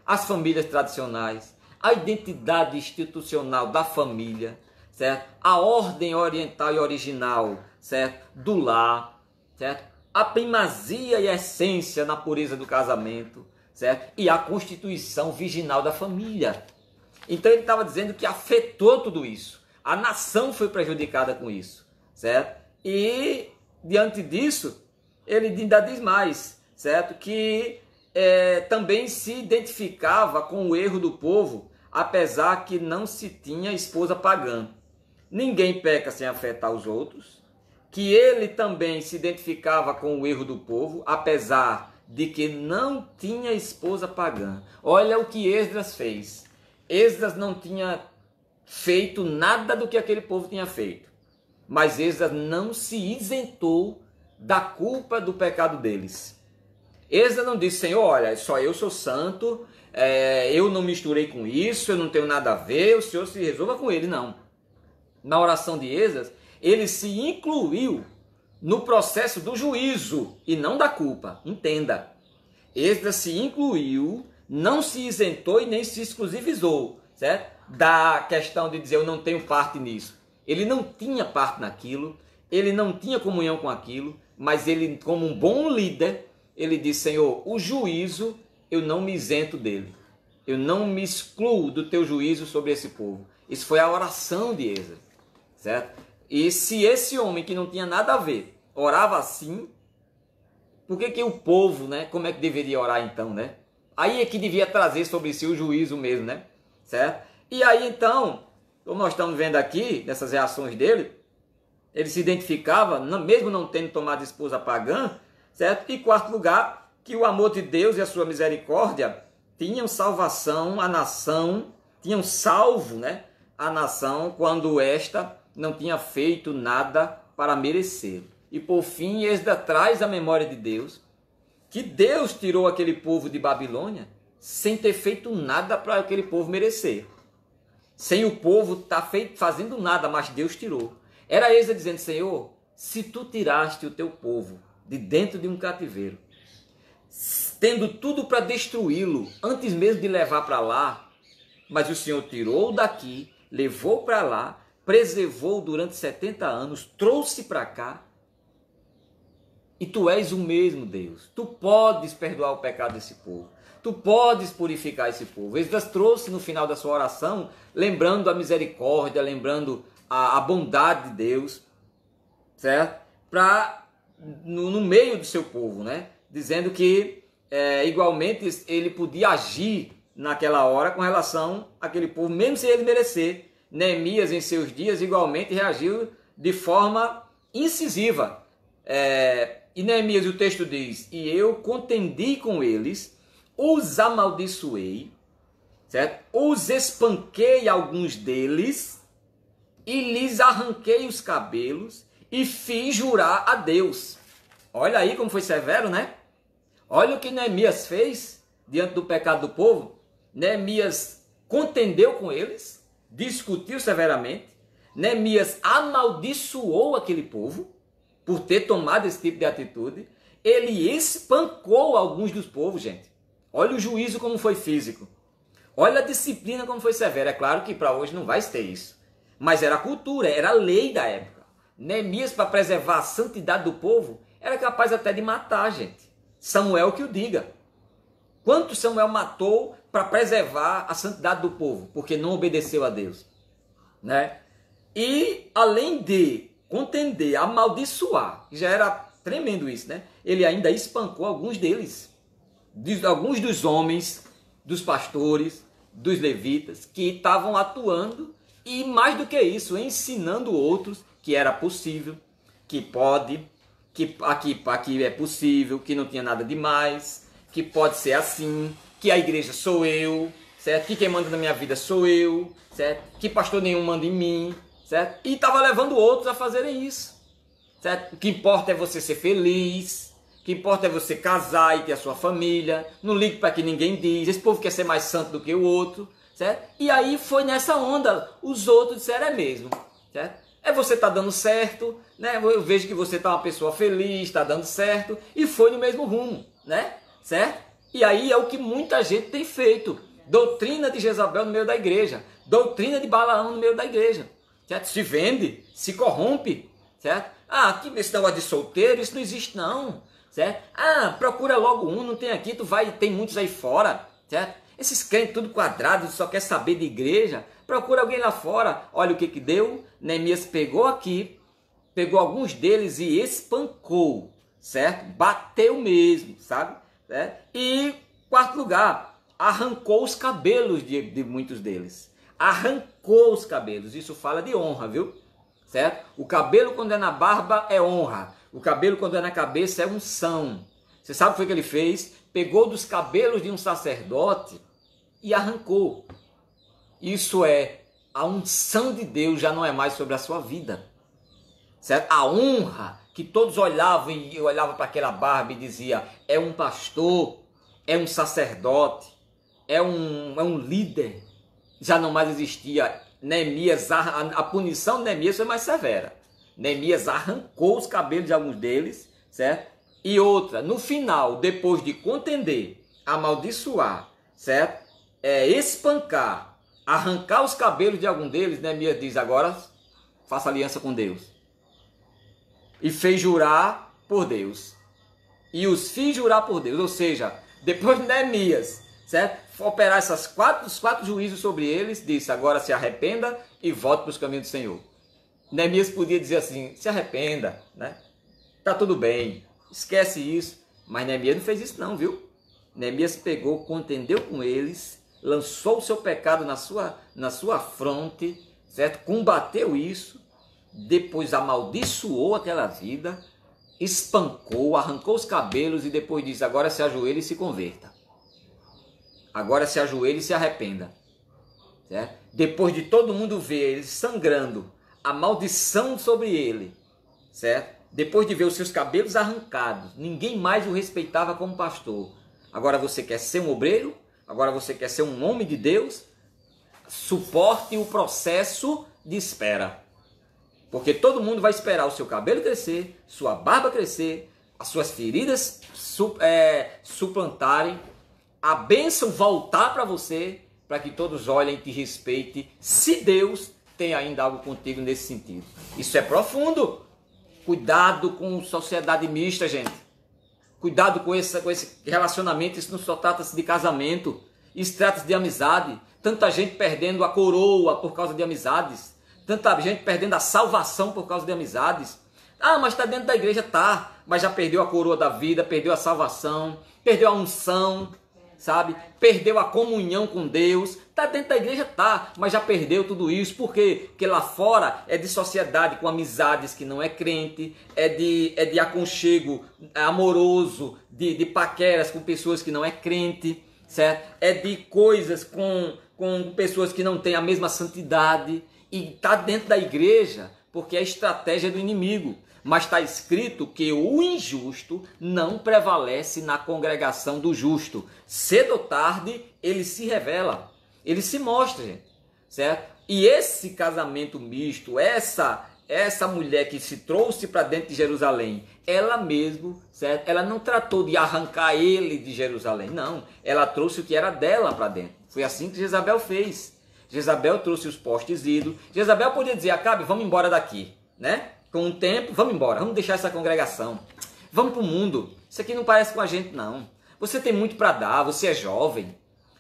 as famílias tradicionais, a identidade institucional da família, certo? A ordem oriental e original, certo? Do lar, certo? A primazia e a essência na pureza do casamento, certo? E a constituição virginal da família. Então ele estava dizendo que afetou tudo isso. A nação foi prejudicada com isso, certo? E diante disso, ele ainda diz mais, certo? Que também se identificava com o erro do povo, apesar que não se tinha esposa pagã. Ninguém peca sem afetar os outros. Que ele também se identificava com o erro do povo, apesar de que não tinha esposa pagã. Olha o que Esdras fez. Esdras não tinha feito nada do que aquele povo tinha feito. Mas Esdras não se isentou da culpa do pecado deles. Esdras não disse, Senhor, olha, só eu sou santo, eu não misturei com isso, eu não tenho nada a ver, o Senhor se resolva com ele, não. Na oração de Esdras, ele se incluiu no processo do juízo e não da culpa. Entenda. Esdras se incluiu, não se isentou e nem se exclusivizou, certo? Da questão de dizer eu não tenho parte nisso. Ele não tinha parte naquilo, ele não tinha comunhão com aquilo, mas ele, como um bom líder, ele disse, Senhor, o juízo eu não me isento dele. Eu não me excluo do teu juízo sobre esse povo. Isso foi a oração de Esdras, certo? E se esse homem que não tinha nada a ver orava assim, por que o povo, né? Como é que deveria orar então, né? Aí é que devia trazer sobre si o juízo mesmo, né? Certo? E aí então, como nós estamos vendo aqui, nessas reações dele, ele se identificava, mesmo não tendo tomado esposa pagã, certo? E em quarto lugar, que o amor de Deus e a sua misericórdia tinham salvação à nação, tinham salvo, né? A nação quando esta não tinha feito nada para merecer. E por fim, Esdras traz a memória de Deus, que Deus tirou aquele povo de Babilônia sem ter feito nada para aquele povo merecer. Sem o povo estar fazendo nada, mas Deus tirou. Era Esdras dizendo, Senhor, se tu tiraste o teu povo de dentro de um cativeiro, tendo tudo para destruí-lo, antes mesmo de levar para lá, mas o Senhor tirou daqui, levou para lá, preservou durante 70 anos, trouxe para cá, E tu és o mesmo Deus. Tu podes perdoar o pecado desse povo. Tu podes purificar esse povo. Esdras trouxe no final da sua oração, lembrando a misericórdia, lembrando a bondade de Deus, certo? No meio do seu povo, né? Dizendo que igualmente ele podia agir naquela hora com relação àquele povo, mesmo sem ele merecer. Neemias, em seus dias, igualmente reagiu de forma incisiva. E Neemias, o texto diz, e eu contendi com eles, os amaldiçoei, certo? Os espanquei alguns deles, e lhes arranquei os cabelos, e fiz jurar a Deus. Olha aí como foi severo, né? Olha o que Neemias fez diante do pecado do povo. Neemias contendeu com eles, discutiu severamente. Neemias amaldiçoou aquele povo por ter tomado esse tipo de atitude. Ele espancou alguns dos povos, gente. Olha o juízo como foi físico. Olha a disciplina como foi severa. É claro que para hoje não vai ter isso. Mas era a cultura, era a lei da época. Neemias, para preservar a santidade do povo, era capaz até de matar, gente. Samuel que o diga. Quanto Samuel matou para preservar a santidade do povo? Porque não obedeceu a Deus, né? E além de contender, amaldiçoar, já era tremendo isso, né? Ele ainda espancou alguns deles. Alguns dos homens, dos pastores, dos levitas, que estavam atuando e, mais do que isso, ensinando outros que era possível, que pode, que aqui é possível, que não tinha nada demais, que pode ser assim, que a igreja sou eu, certo? Que quem manda na minha vida sou eu, certo? Que pastor nenhum manda em mim, certo? E estava levando outros a fazerem isso, certo? O que importa é você ser feliz, o que importa é você casar e ter a sua família, não ligue para que ninguém diz, esse povo quer ser mais santo do que o outro, certo? E aí foi nessa onda, os outros disseram é mesmo, certo? Você está dando certo, né? Eu vejo que você está uma pessoa feliz, está dando certo, e foi no mesmo rumo, né? Certo? E aí é o que muita gente tem feito, doutrina de Jezabel no meio da igreja, doutrina de Balaão no meio da igreja, certo? Se vende, se corrompe, certo? Aqui esse negócio de solteiro, isso não existe não, certo? Procura logo um, não tem aqui, tem muitos aí fora, certo? Esses crentes tudo quadrados, só quer saber de igreja, procura alguém lá fora. Olha o que deu, Neemias pegou aqui, pegou alguns deles e espancou, certo? Bateu mesmo, sabe? Certo? E, quarto lugar, arrancou os cabelos de muitos deles. Arrancou os cabelos, isso fala de honra, viu? Certo? O cabelo quando é na barba é honra, o cabelo quando é na cabeça é unção. Você sabe o que foi que ele fez? Pegou dos cabelos de um sacerdote e arrancou. Isso a unção de Deus já não é mais sobre a sua vida, certo? A honra que todos olhavam e olhavam para aquela barba e dizia, é um pastor, é um sacerdote, é um líder, já não mais existia. Neemias, a punição de Neemias foi mais severa. Neemias arrancou os cabelos de alguns deles, certo? E outra, no final, depois de contender, amaldiçoar, certo? Espancar, arrancar os cabelos de algum deles, Neemias diz, agora faça aliança com Deus. E fez jurar por Deus. E os fiz jurar por Deus. Ou seja, depois de Neemias, certo? Operar os quatro juízos sobre eles, disse, agora se arrependa e volte para os caminhos do Senhor. Neemias podia dizer assim, se arrependa, né? Tá tudo bem, esquece isso. Mas Neemias não fez isso não, viu? Neemias pegou, contendeu com eles, lançou o seu pecado na sua fronte, certo? Combateu isso, depois amaldiçoou aquela vida, espancou, arrancou os cabelos e depois disse, agora se ajoelhe e se converta. Agora se ajoelhe e se arrependa. Certo? Depois de todo mundo ver ele sangrando, a maldição sobre ele, certo? Depois de ver os seus cabelos arrancados, ninguém mais o respeitava como pastor. Agora você quer ser um obreiro? Agora você quer ser um homem de Deus? Suporte o processo de espera. Porque todo mundo vai esperar o seu cabelo crescer, sua barba crescer, as suas feridas suplantarem, a bênção voltar para você, para que todos olhem e te respeitem, se Deus tem ainda algo contigo nesse sentido. Isso é profundo. Cuidado com sociedade mista, gente. Cuidado com esse relacionamento. Isso não só trata-se de casamento. Isso trata-se de amizade. Tanta gente perdendo a coroa por causa de amizades. Tanta gente perdendo a salvação por causa de amizades. Ah, mas está dentro da igreja, tá. Mas já perdeu a coroa da vida, perdeu a salvação, perdeu a unção, sabe? Perdeu a comunhão com Deus. Está dentro da igreja, tá. Mas já perdeu tudo isso. Por quê? Porque lá fora é de sociedade com amizades que não é crente. É de aconchego amoroso, de paqueras com pessoas que não é crente. Certo? É de coisas com pessoas que não têm a mesma santidade. E está dentro da igreja porque é a estratégia do inimigo. Mas está escrito que o injusto não prevalece na congregação do justo. Cedo ou tarde, ele se revela. Ele se mostra, gente. Certo? E esse casamento misto, essa mulher que se trouxe para dentro de Jerusalém, ela mesmo, certo? Ela não tratou de arrancar ele de Jerusalém. Não. Ela trouxe o que era dela para dentro. Foi assim que Jezabel fez. Jezabel trouxe os postes ídolos. Jezabel podia dizer: Acabe, vamos embora daqui, né? Com o tempo, vamos embora, vamos deixar essa congregação. Vamos para o mundo. Isso aqui não parece com a gente, não. Você tem muito para dar, você é jovem.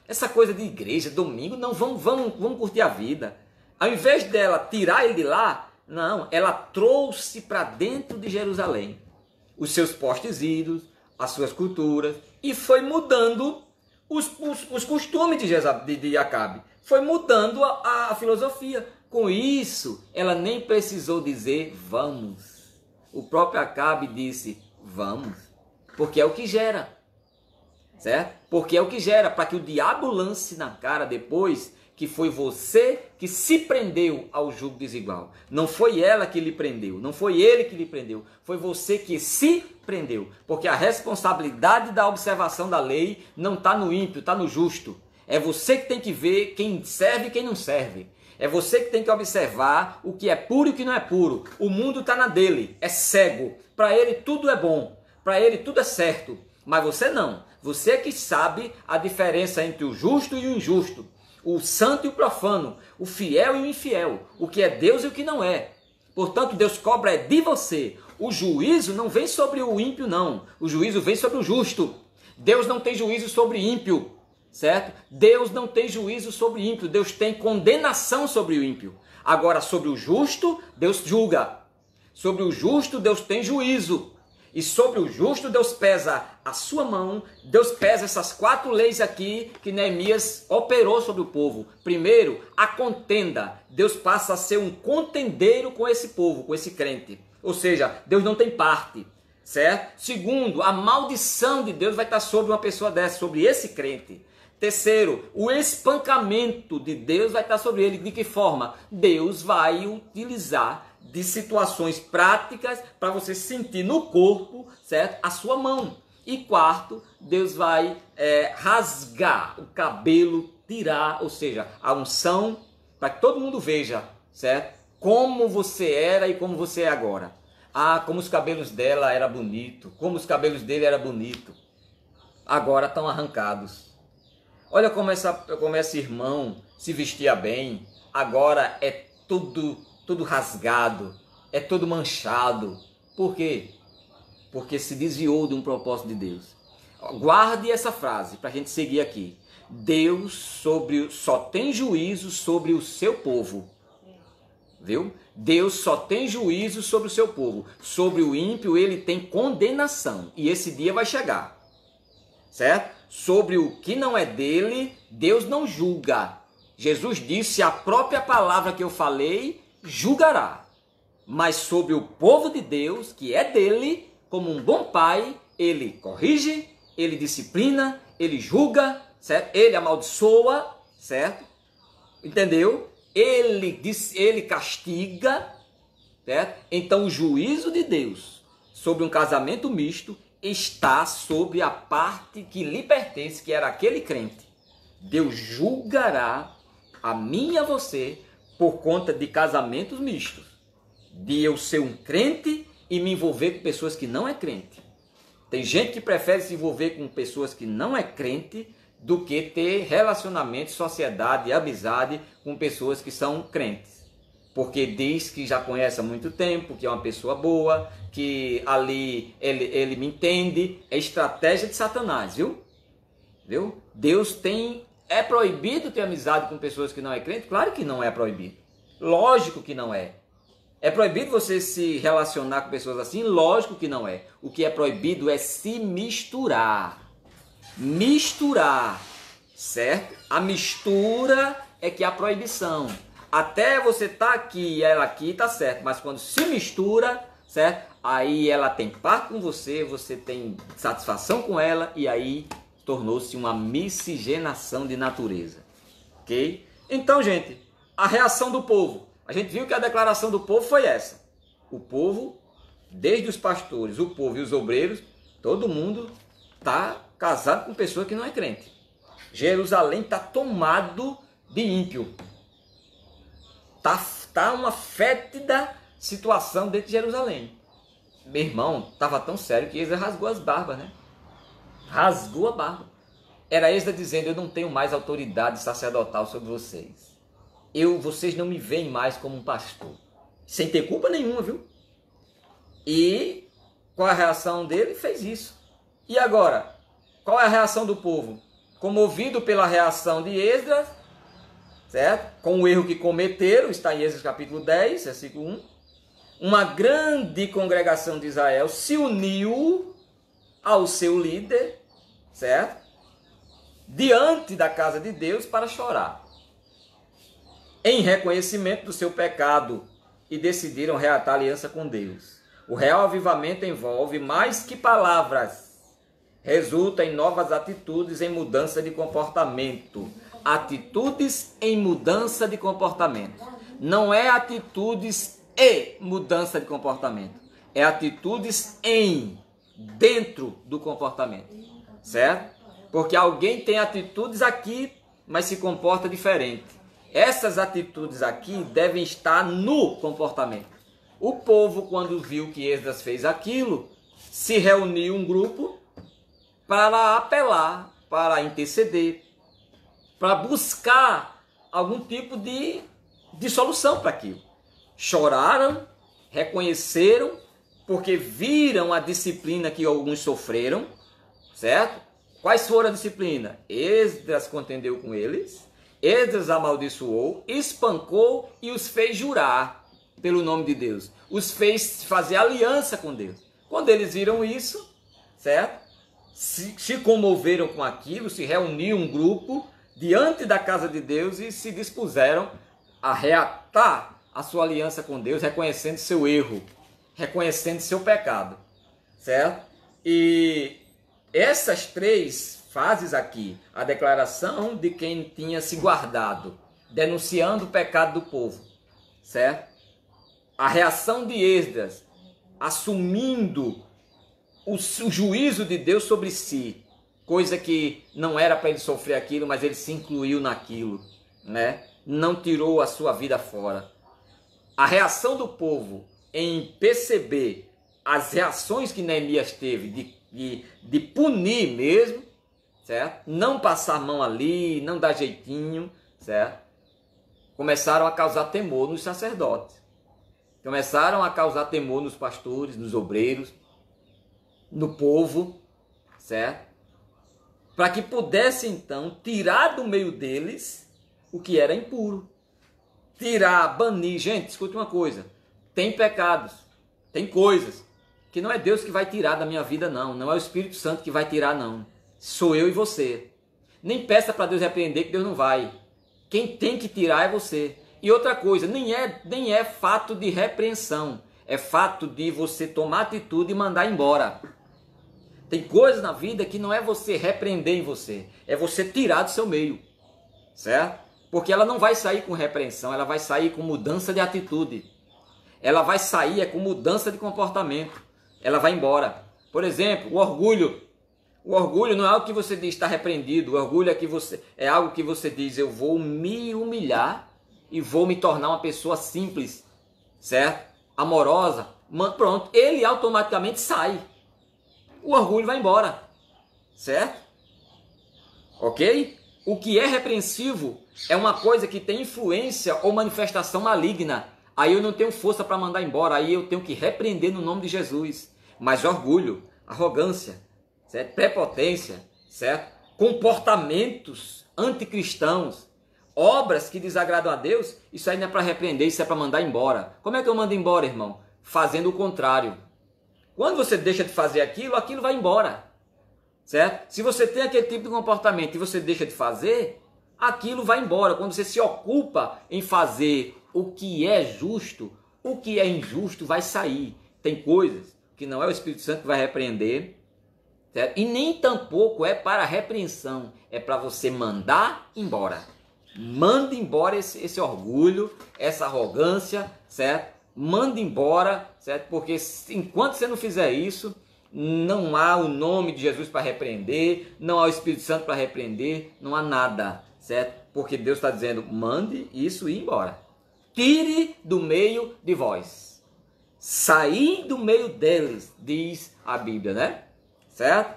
Essa coisa de igreja, domingo, não, vamos curtir a vida. Ao invés dela tirar ele de lá, não, ela trouxe para dentro de Jerusalém os seus postes ídolos, as suas culturas, e foi mudando os costumes de Acabe. Foi mudando a filosofia. Com isso, ela nem precisou dizer vamos. O próprio Acabe disse vamos, porque é o que gera, certo? Porque é o que gera, para que o diabo lance na cara depois que foi você que se prendeu ao jugo desigual. Não foi ela que lhe prendeu, não foi ele que lhe prendeu, foi você que se prendeu. Porque a responsabilidade da observação da lei não está no ímpio, está no justo. É você que tem que ver quem serve e quem não serve. É você que tem que observar o que é puro e o que não é puro. O mundo está na dele, é cego. Para ele tudo é bom, para ele tudo é certo. Mas você não. Você é que sabe a diferença entre o justo e o injusto. O santo e o profano. O fiel e o infiel. O que é Deus e o que não é. Portanto, Deus cobra de você. O juízo não vem sobre o ímpio, não. O juízo vem sobre o justo. Deus não tem juízo sobre ímpio. Certo? Deus não tem juízo sobre ímpio, Deus tem condenação sobre o ímpio. Agora, sobre o justo, Deus julga. Sobre o justo, Deus tem juízo. E sobre o justo, Deus pesa a sua mão, Deus pesa essas 4 leis aqui que Neemias operou sobre o povo. Primeiro, a contenda. Deus passa a ser um contendeiro com esse povo, com esse crente. Ou seja, Deus não tem parte. Certo? Segundo, a maldição de Deus vai estar sobre uma pessoa dessa, sobre esse crente. Terceiro, o espancamento de Deus vai estar sobre ele. De que forma? Deus vai utilizar de situações práticas para você sentir no corpo, certo? A sua mão. E quarto, Deus vai rasgar o cabelo, tirar, ou seja, a unção, para que todo mundo veja, certo? Como você era e como você é agora. Ah, como os cabelos dela era bonito, como os cabelos dele era bonito. Agora estão arrancados. Olha como esse irmão se vestia bem, agora é tudo rasgado, é tudo manchado. Por quê? Porque se desviou de um propósito de Deus. Guarde essa frase para a gente seguir aqui. Deus só tem juízo sobre o seu povo. Viu? Deus só tem juízo sobre o seu povo. Sobre o ímpio ele tem condenação. E esse dia vai chegar. Certo? Sobre o que não é dele, Deus não julga. Jesus disse: a própria palavra que eu falei julgará. Mas sobre o povo de Deus, que é dele, como um bom pai, ele corrige, ele disciplina, ele julga, certo? Ele amaldiçoa, certo? Entendeu? Ele castiga, certo? Então o juízo de Deus sobre um casamento misto está sobre a parte que lhe pertence, que era aquele crente. Deus julgará a mim e a você por conta de casamentos mistos. De eu ser um crente e me envolver com pessoas que não é crente. Tem gente que prefere se envolver com pessoas que não é crente do que ter relacionamento, sociedade e amizade com pessoas que são crentes. porque diz que já conhece há muito tempo, que é uma pessoa boa, que ali ele me entende. É estratégia de Satanás, viu? Deus tem... É proibido ter amizade com pessoas que não é crente? Claro que não é proibido. Lógico que não é. É proibido você se relacionar com pessoas assim? Lógico que não é. O que é proibido é se misturar. Misturar, certo? A mistura é que é a proibição. Até você estar aqui e ela aqui, tá certo. Mas quando se mistura, certo? Aí ela tem par com você, você tem satisfação com ela e aí tornou-se uma miscigenação de natureza. Ok? Então, gente, a reação do povo. A gente viu que a declaração do povo foi essa. O povo, desde os pastores, o povo e os obreiros, todo mundo está casado com pessoa que não é crente. Jerusalém está tomado de ímpio. Tá uma fétida situação dentro de Jerusalém. Meu irmão, estava tão sério que Esdras rasgou as barbas, né? Rasgou a barba. Era Esdras dizendo: eu não tenho mais autoridade sacerdotal sobre vocês. Vocês não me veem mais como um pastor. Sem ter culpa nenhuma, viu? E qual a reação dele? Fez isso. E agora, qual é a reação do povo? Comovido pela reação de Esdras, certo? Com o erro que cometeram, está em Êxodo capítulo 10, versículo 1. Uma grande congregação de Israel se uniu ao seu líder, certo? Diante da casa de Deus para chorar, em reconhecimento do seu pecado, e decidiram reatar aliança com Deus. O real avivamento envolve mais que palavras, resulta em novas atitudes, em mudança de comportamento. Atitudes em mudança de comportamento. Não é atitudes e mudança de comportamento. É atitudes dentro do comportamento. Certo? Porque alguém tem atitudes aqui, mas se comporta diferente. Essas atitudes aqui devem estar no comportamento. O povo, quando viu que Esdras fez aquilo, se reuniu um grupo para apelar, para interceder, para buscar algum tipo de solução para aquilo. Choraram, reconheceram, porque viram a disciplina que alguns sofreram, certo? Quais foram a disciplina? Esdras contendeu com eles, Esdras amaldiçoou, espancou e os fez jurar pelo nome de Deus. Os fez fazer aliança com Deus. Quando eles viram isso, certo? Se comoveram com aquilo, se reuniu um grupo diante da casa de Deus e se dispuseram a reatar a sua aliança com Deus, reconhecendo seu erro, reconhecendo seu pecado, certo? E essas três fases aqui, a declaração de quem tinha se guardado, denunciando o pecado do povo, certo? A reação de Esdras, assumindo o juízo de Deus sobre si, coisa que não era para ele sofrer aquilo, mas ele se incluiu naquilo, né? Não tirou a sua vida fora. A reação do povo em perceber as reações que Neemias teve de punir mesmo, certo? Não passar a mão ali, não dar jeitinho, certo? Começaram a causar temor nos sacerdotes. Começaram a causar temor nos pastores, nos obreiros, no povo, certo? Para que pudesse então tirar do meio deles o que era impuro. Tirar, banir. Gente, escute uma coisa. Tem pecados, tem coisas que não é Deus que vai tirar da minha vida, não. Não é o Espírito Santo que vai tirar, não. Sou eu e você. Nem peça para Deus repreender, que Deus não vai. Quem tem que tirar é você. E outra coisa, nem é fato de repreensão. É fato de você tomar atitude e mandar embora. Tem coisas na vida que não é você repreender em você. É você tirar do seu meio. Certo? Porque ela não vai sair com repreensão. Ela vai sair com mudança de atitude. Ela vai sair com mudança de comportamento. Ela vai embora. Por exemplo, o orgulho. O orgulho não é algo que você diz está repreendido. O orgulho é algo que você diz: eu vou me humilhar e vou me tornar uma pessoa simples, certo? Amorosa. Pronto, ele automaticamente sai. O orgulho vai embora, certo? Ok? O que é repreensivo é uma coisa que tem influência ou manifestação maligna. Aí eu não tenho força para mandar embora, aí eu tenho que repreender no nome de Jesus. Mas orgulho, arrogância, certo? Prepotência, certo? Comportamentos anticristãos, obras que desagradam a Deus, isso aí não é para repreender, isso é para mandar embora. Como é que eu mando embora, irmão? Fazendo o contrário. Quando você deixa de fazer aquilo, aquilo vai embora, certo? Se você tem aquele tipo de comportamento e você deixa de fazer, aquilo vai embora. Quando você se ocupa em fazer o que é justo, o que é injusto vai sair. Tem coisas que não é o Espírito Santo que vai repreender, certo? E nem tampouco é para repreensão, é para você mandar embora. Manda embora esse orgulho, essa arrogância, certo? Manda embora, certo? Porque enquanto você não fizer isso, não há o nome de Jesus para repreender, não há o Espírito Santo para repreender, não há nada, certo? Porque Deus está dizendo, mande isso ir embora. Tire do meio de vós. Sair do meio deles, diz a Bíblia, né? Certo?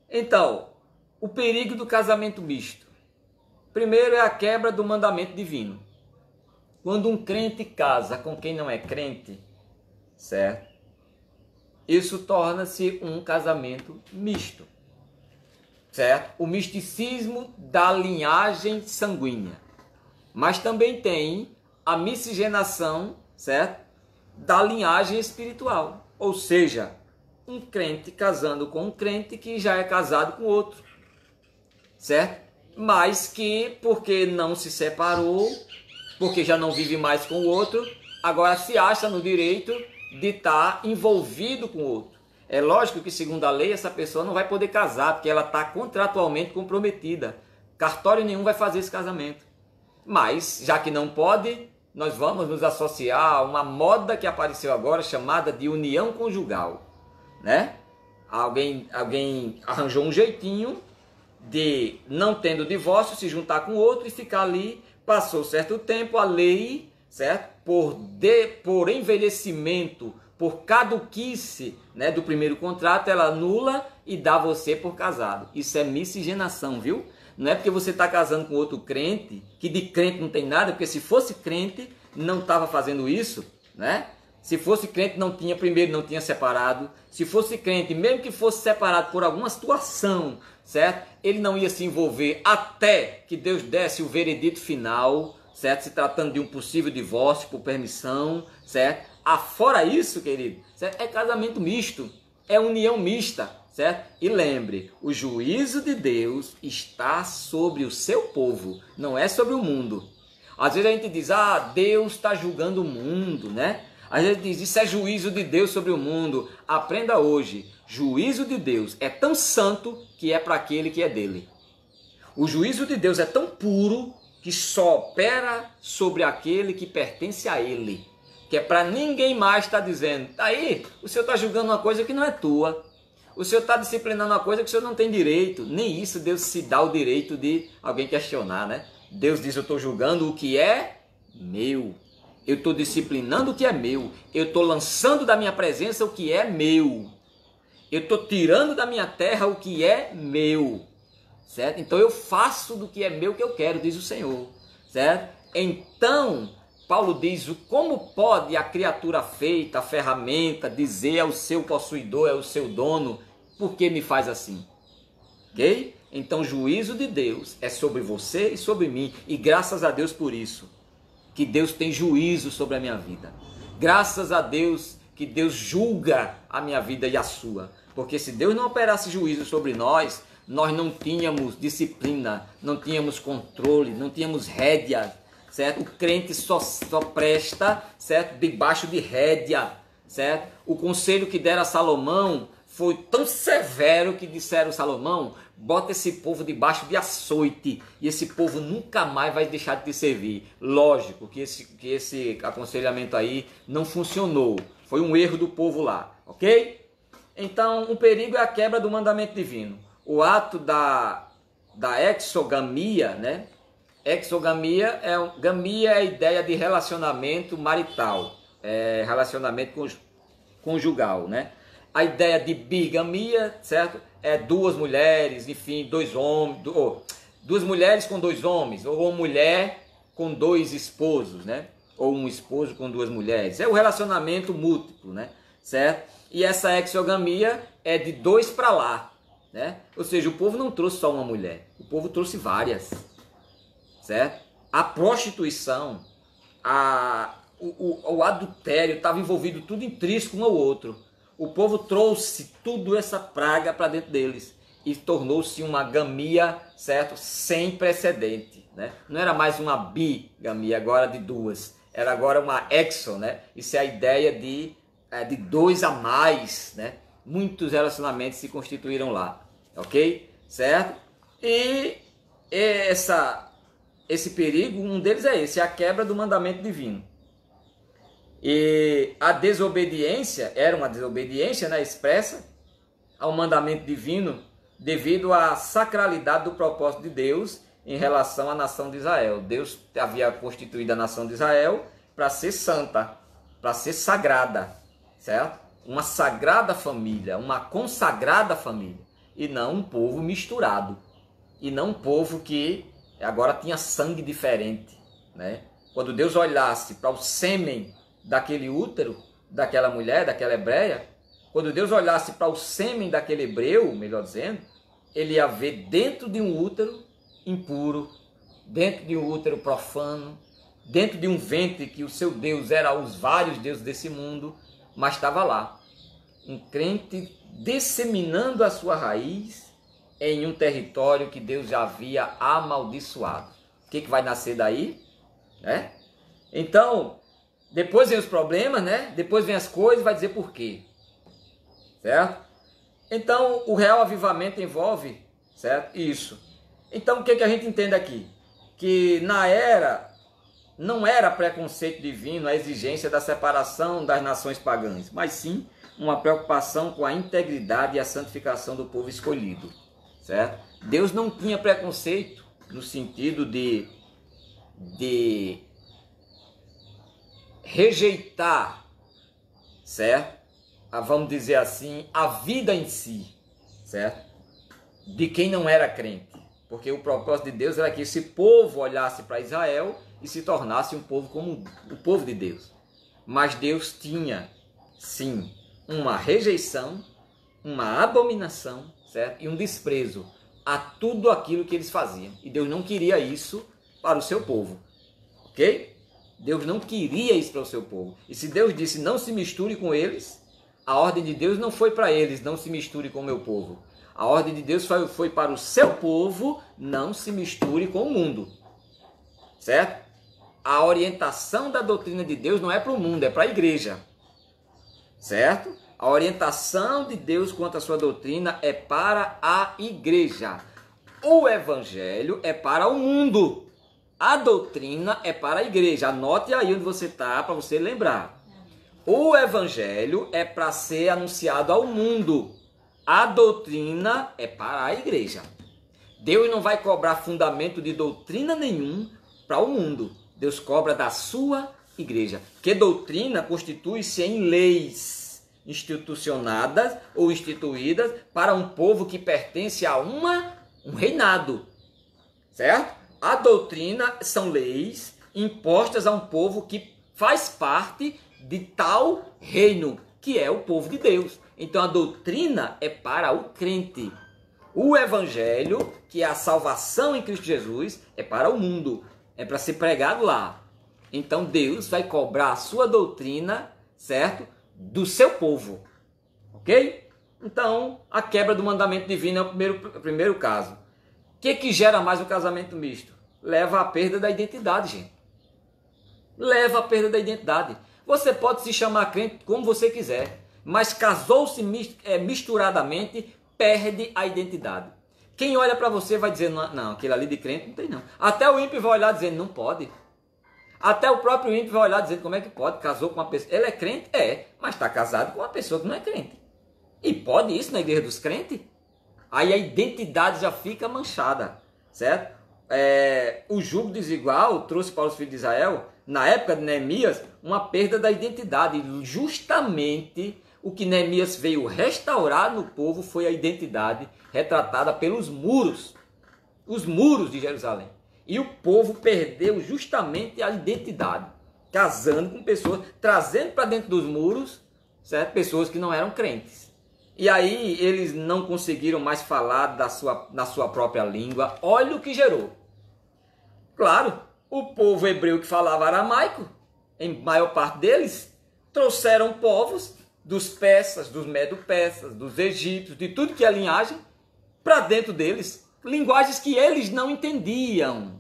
Então, o perigo do casamento misto. Primeiro é a quebra do mandamento divino. Quando um crente casa com quem não é crente, certo? Isso torna-se um casamento misto, certo? O misticismo da linhagem sanguínea. Mas também tem a miscigenação, certo? Da linhagem espiritual. Ou seja, um crente casando com um crente que já é casado com outro, certo? Mas que, porque não se separou, porque já não vive mais com o outro, agora se acha no direito de estar envolvido com o outro. É lógico que, segundo a lei, essa pessoa não vai poder casar, porque ela está contratualmente comprometida. Cartório nenhum vai fazer esse casamento. Mas, já que não pode, nós vamos nos associar a uma moda que apareceu agora, chamada de união conjugal, né? Alguém arranjou um jeitinho de, não tendo divórcio, se juntar com outro e ficar ali. Passou certo tempo, a lei, certo? Por envelhecimento, por caduquice, né, do primeiro contrato, ela anula e dá você por casado. Isso é miscigenação, viu? Não é porque você está casando com outro crente, que de crente não tem nada, porque se fosse crente, não estava fazendo isso, né? Se fosse crente, não tinha separado. Se fosse crente, mesmo que fosse separado por alguma situação, certo? Ele não ia se envolver até que Deus desse o veredito final, certo? Se tratando de um possível divórcio por permissão, certo? Fora isso, querido, certo? É casamento misto, é união mista, certo? E lembre, o juízo de Deus está sobre o seu povo, não é sobre o mundo. Às vezes a gente diz, Deus está julgando o mundo, né? Às vezes diz, isso é juízo de Deus sobre o mundo. Aprenda hoje, juízo de Deus é tão santo que é para aquele que é dele. O juízo de Deus é tão puro que só opera sobre aquele que pertence a ele. Que é para ninguém mais estar dizendo, aí, o senhor está julgando uma coisa que não é tua. O senhor está disciplinando uma coisa que o senhor não tem direito. Nem isso Deus se dá o direito de alguém questionar, né? Deus diz, eu estou julgando o que é meu. Eu estou disciplinando o que é meu. Eu estou lançando da minha presença o que é meu. Eu estou tirando da minha terra o que é meu. Certo? Então eu faço do que é meu que eu quero, diz o Senhor. Certo? Então, Paulo diz, como pode a criatura feita, a ferramenta, dizer ao seu possuidor, ao seu dono, por que me faz assim? Ok? Então, o juízo de Deus é sobre você e sobre mim. E graças a Deus por isso. Que Deus tem juízo sobre a minha vida. Graças a Deus que Deus julga a minha vida e a sua. Porque se Deus não operasse juízo sobre nós, nós não tínhamos disciplina, não tínhamos controle, não tínhamos rédea, certo? O crente só presta, certo? Debaixo de rédea, certo? O conselho que deram a Salomão foi tão severo que disseram, Salomão, bota esse povo debaixo de açoite e esse povo nunca mais vai deixar de te servir. Lógico que esse aconselhamento aí não funcionou. Foi um erro do povo lá, ok? Então, o perigo é a quebra do mandamento divino. O ato da exogamia, né? Exogamia gamia é a ideia de relacionamento marital, relacionamento conjugal, né? A ideia de bigamia, certo? É duas mulheres, enfim, dois homens, duas mulheres com dois homens, ou uma mulher com dois esposos, né? ou um esposo com duas mulheres. É o relacionamento múltiplo, né? Certo? E essa exogamia é de dois para lá, né? Ou seja, o povo não trouxe só uma mulher, o povo trouxe várias, certo? A prostituição, o adultério estava envolvido tudo intrínseco um ao outro. O povo trouxe tudo essa praga para dentro deles e tornou-se uma gamia, certo? Sem precedente, né? Não era mais uma bigamia agora de duas, era agora uma exo, né? Isso é a ideia de dois a mais, né? Muitos relacionamentos se constituíram lá, ok? Certo? E esse perigo, um deles é esse, a quebra do mandamento divino. E a desobediência, era uma desobediência, né, expressa ao mandamento divino devido à sacralidade do propósito de Deus em relação à nação de Israel. Deus havia constituído a nação de Israel para ser santa, para ser sagrada, certo? Uma sagrada família, uma consagrada família, e não um povo misturado, e não um povo que agora tinha sangue diferente, né? Quando Deus olhasse para o sêmen daquele útero, daquela mulher, daquela hebreia, quando Deus olhasse para o sêmen daquele hebreu, melhor dizendo, ele ia ver dentro de um útero impuro, dentro de um útero profano, dentro de um ventre que o seu Deus era os vários deuses desse mundo, mas estava lá, um crente disseminando a sua raiz em um território que Deus já havia amaldiçoado. O que vai nascer daí? Né? Então, depois vem os problemas, né? Depois vem as coisas, vai dizer por quê. Certo? Então, o real avivamento envolve, certo? Isso. Então, o que a gente entende aqui? Que na era, não era preconceito divino a exigência da separação das nações pagãs, mas sim uma preocupação com a integridade e a santificação do povo escolhido. Certo? Deus não tinha preconceito no sentido de rejeitar, certo? Vamos dizer assim, a vida em si, certo? De quem não era crente. Porque o propósito de Deus era que esse povo olhasse para Israel e se tornasse um povo como o povo de Deus. Mas Deus tinha, sim, uma rejeição, uma abominação, certo? E um desprezo a tudo aquilo que eles faziam. E Deus não queria isso para o seu povo, ok? Deus não queria isso para o seu povo. E se Deus disse não se misture com eles, a ordem de Deus não foi para eles, não se misture com o meu povo. A ordem de Deus foi para o seu povo, não se misture com o mundo. Certo? A orientação da doutrina de Deus não é para o mundo, é para a igreja. Certo? A orientação de Deus quanto à sua doutrina é para a igreja. O evangelho é para o mundo. A doutrina é para a igreja. Anote aí onde você está para você lembrar. O evangelho é para ser anunciado ao mundo. A doutrina é para a igreja. Deus não vai cobrar fundamento de doutrina nenhum para o mundo. Deus cobra da sua igreja. Porque doutrina constitui-se em leis institucionadas ou instituídas para um povo que pertence a um reinado. Certo? A doutrina são leis impostas a um povo que faz parte de tal reino, que é o povo de Deus. Então a doutrina é para o crente. O evangelho, que é a salvação em Cristo Jesus, é para o mundo. É para ser pregado lá. Então Deus vai cobrar a sua doutrina, certo? Do seu povo. Ok? Então a quebra do mandamento divino é o primeiro caso. O que gera mais o casamento misto? Leva à perda da identidade, gente. Leva à perda da identidade. Você pode se chamar crente como você quiser, mas casou-se misturadamente, perde a identidade. Quem olha para você vai dizer, não, aquele ali de crente não tem não. Até o ímpio vai olhar dizendo, não pode. Até o próprio ímpio vai olhar dizendo, como é que pode? Casou com uma pessoa. Ele é crente? É, mas está casado com uma pessoa que não é crente. E pode isso na igreja dos crentes? Aí a identidade já fica manchada, certo? O jugo desigual trouxe para os filhos de Israel, na época de Neemias, uma perda da identidade. Justamente o que Neemias veio restaurar no povo foi a identidade retratada pelos muros, os muros de Jerusalém. E o povo perdeu justamente a identidade. casando com pessoas, trazendo para dentro dos muros, certo? Pessoas que não eram crentes. E aí eles não conseguiram mais falar na sua própria língua. Olha o que gerou. Claro, o povo hebreu que falava aramaico, em maior parte deles, trouxeram povos dos persas, dos medo-persas, dos egípcios, de tudo que é linhagem, para dentro deles. Linguagens que eles não entendiam.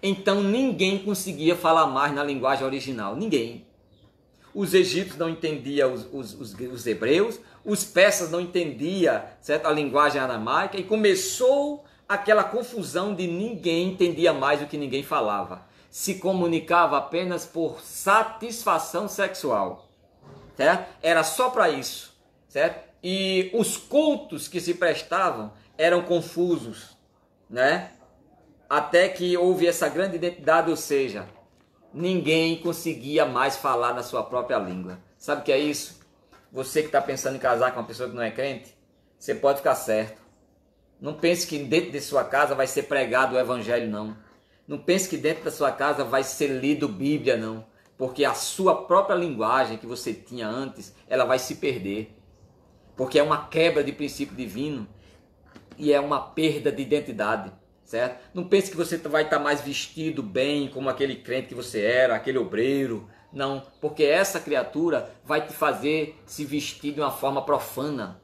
Então ninguém conseguia falar mais na linguagem original. Ninguém. Os egípcios não entendiam os hebreus, os persas não entendiam, certo, a linguagem aramaica, e começou aquela confusão de ninguém entendia mais o que ninguém falava. Se comunicava apenas por satisfação sexual, certo? Era só para isso, certo? E os cultos que se prestavam eram confusos, né? Até que houve essa grande identidade, ou seja, ninguém conseguia mais falar na sua própria língua. Sabe o que é isso? Você que está pensando em casar com uma pessoa que não é crente, você pode ficar certo. Não pense que dentro de sua casa vai ser pregado o evangelho, não. Não pense que dentro da sua casa vai ser lido Bíblia, não. Porque a sua própria linguagem que você tinha antes, ela vai se perder. Porque é uma quebra de princípio divino e é uma perda de identidade, certo? Não pense que você vai estar mais vestido bem como aquele crente que você era, aquele obreiro. Não, porque essa criatura vai te fazer se vestir de uma forma profana.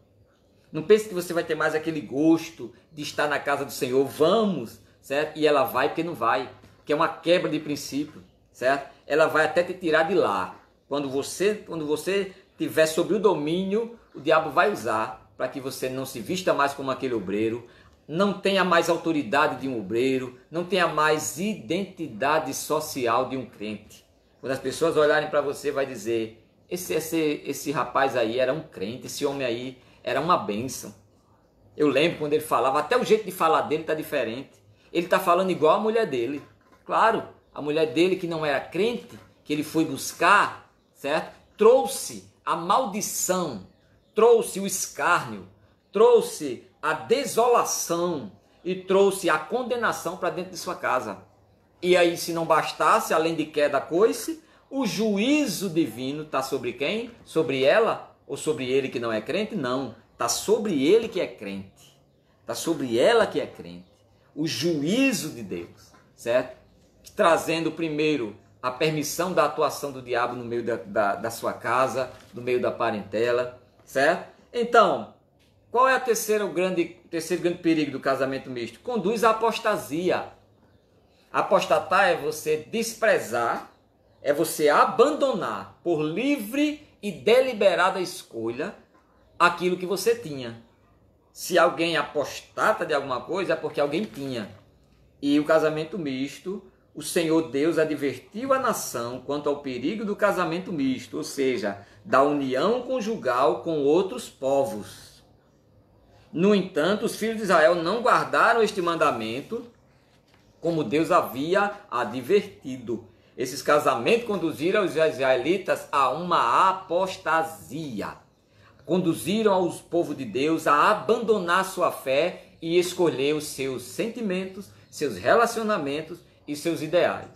Não pense que você vai ter mais aquele gosto de estar na casa do Senhor. Vamos, certo? E ela vai porque não vai, que é uma quebra de princípio, certo? Ela vai até te tirar de lá. Quando você estiver sob o domínio, o diabo vai usar para que você não se vista mais como aquele obreiro, não tenha mais autoridade de um obreiro, não tenha mais identidade social de um crente. Quando as pessoas olharem para você, vai dizer, esse rapaz aí era um crente, esse homem aí era uma bênção. Eu lembro quando ele falava, até o jeito de falar dele está diferente. Ele está falando igual a mulher dele. Claro, a mulher dele que não era crente, que ele foi buscar, certo? Trouxe a maldição, trouxe o escárnio, trouxe a desolação e trouxe a condenação para dentro de sua casa. E aí, se não bastasse, além de queda coice, o juízo divino está sobre quem? Sobre ela? Ou sobre ele que não é crente? Não, está sobre ele que é crente. Está sobre ela que é crente. O juízo de Deus, certo? Trazendo primeiro a permissão da atuação do diabo no meio da sua casa, no meio da parentela, certo? Então, qual é o terceiro grande perigo do casamento misto? Conduz à apostasia. Apostatar é você desprezar, é você abandonar por livre e deliberada escolha aquilo que você tinha. Se alguém apostata de alguma coisa, é porque alguém tinha. E o casamento misto, o Senhor Deus advertiu a nação quanto ao perigo do casamento misto, ou seja, da união conjugal com outros povos. No entanto, os filhos de Israel não guardaram este mandamento como Deus havia advertido. Esses casamentos conduziram os israelitas a uma apostasia. Conduziram os povos de Deus a abandonar sua fé e escolher os seus sentimentos, seus relacionamentos e seus ideais.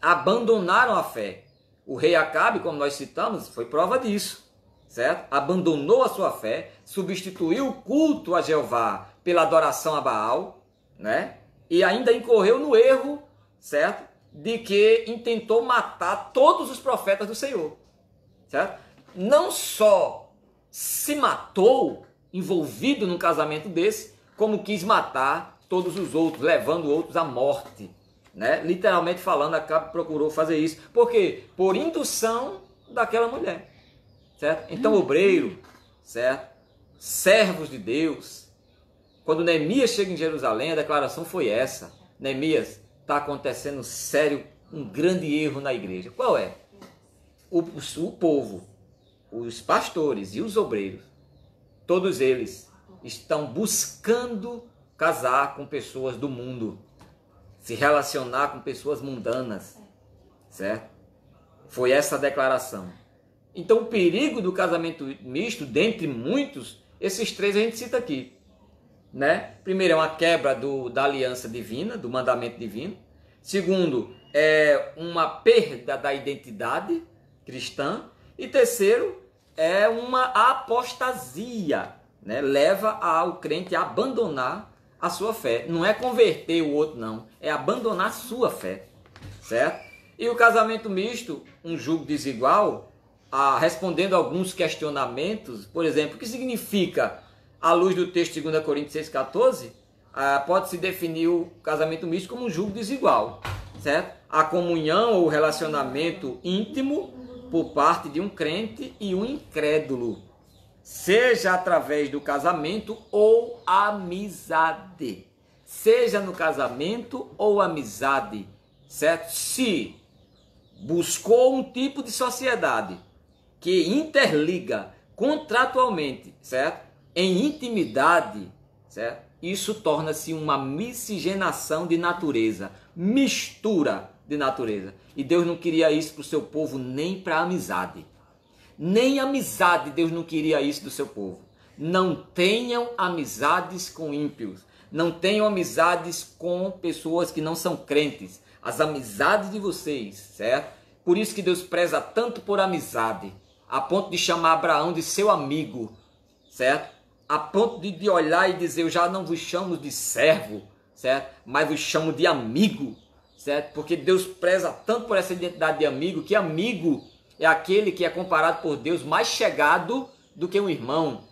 Abandonaram a fé. O rei Acabe, como nós citamos, foi prova disso, certo? Abandonou a sua fé, substituiu o culto a Jeová pela adoração a Baal, né? E ainda incorreu no erro, certo? De que intentou matar todos os profetas do Senhor, certo? Não só se matou envolvido num casamento desse, como quis matar todos os outros, levando outros à morte, né? Literalmente falando, Acabe procurou fazer isso. Por quê? Por indução daquela mulher, certo? Então, obreiro, certo? Servos de Deus. Quando Neemias chega em Jerusalém, a declaração foi essa: Neemias, está acontecendo sério um grande erro na igreja. Qual é? O povo, os pastores e os obreiros, todos eles estão buscando casar com pessoas do mundo, se relacionar com pessoas mundanas, certo? Foi essa a declaração. Então, o perigo do casamento misto, dentre muitos, esses três a gente cita aqui, né? Primeiro é uma quebra da aliança divina, do mandamento divino. Segundo, é uma perda da identidade cristã. E terceiro, é uma apostasia, né? Leva ao crente a abandonar a sua fé. Não é converter o outro, não. É abandonar a sua fé, certo? E o casamento misto, um julgo desigual, respondendo a alguns questionamentos, por exemplo, o que significa, à luz do texto de 2 Coríntios 6,14, pode-se definir o casamento misto como um julgo desigual, certo? A comunhão ou relacionamento íntimo por parte de um crente e um incrédulo, seja através do casamento ou amizade, seja no casamento ou amizade, certo? Se buscou um tipo de sociedade que interliga contratualmente, certo? Em intimidade, certo? Isso torna-se uma miscigenação de natureza, mistura de natureza. E Deus não queria isso para o seu povo, nem para a amizade. Nem amizade Deus não queria isso do seu povo. Não tenham amizades com ímpios. Não tenham amizades com pessoas que não são crentes. As amizades de vocês, certo? Por isso que Deus preza tanto por amizade, a ponto de chamar Abraão de seu amigo, certo? A ponto de olhar e dizer, eu já não vos chamo de servo, certo? Mas vos chamo de amigo, certo? Porque Deus preza tanto por essa identidade de amigo, que amigo é aquele que é comparado por Deus mais chegado do que um irmão.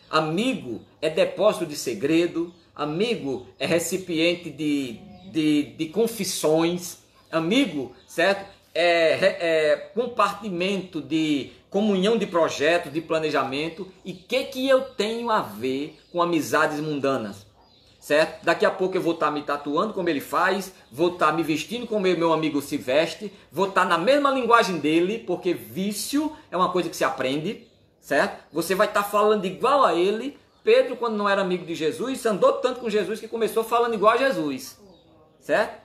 Amigo é depósito de segredo, amigo é recipiente de confissões, amigo, certo? É compartimento de comunhão de projetos, de planejamento. E o que eu tenho a ver com amizades mundanas? Certo? Daqui a pouco eu vou estar me tatuando como ele faz, vou estar me vestindo como meu amigo se veste, vou estar na mesma linguagem dele, porque vício é uma coisa que se aprende, certo? Você vai estar falando igual a ele. Pedro, quando não era amigo de Jesus, andou tanto com Jesus que começou falando igual a Jesus, certo?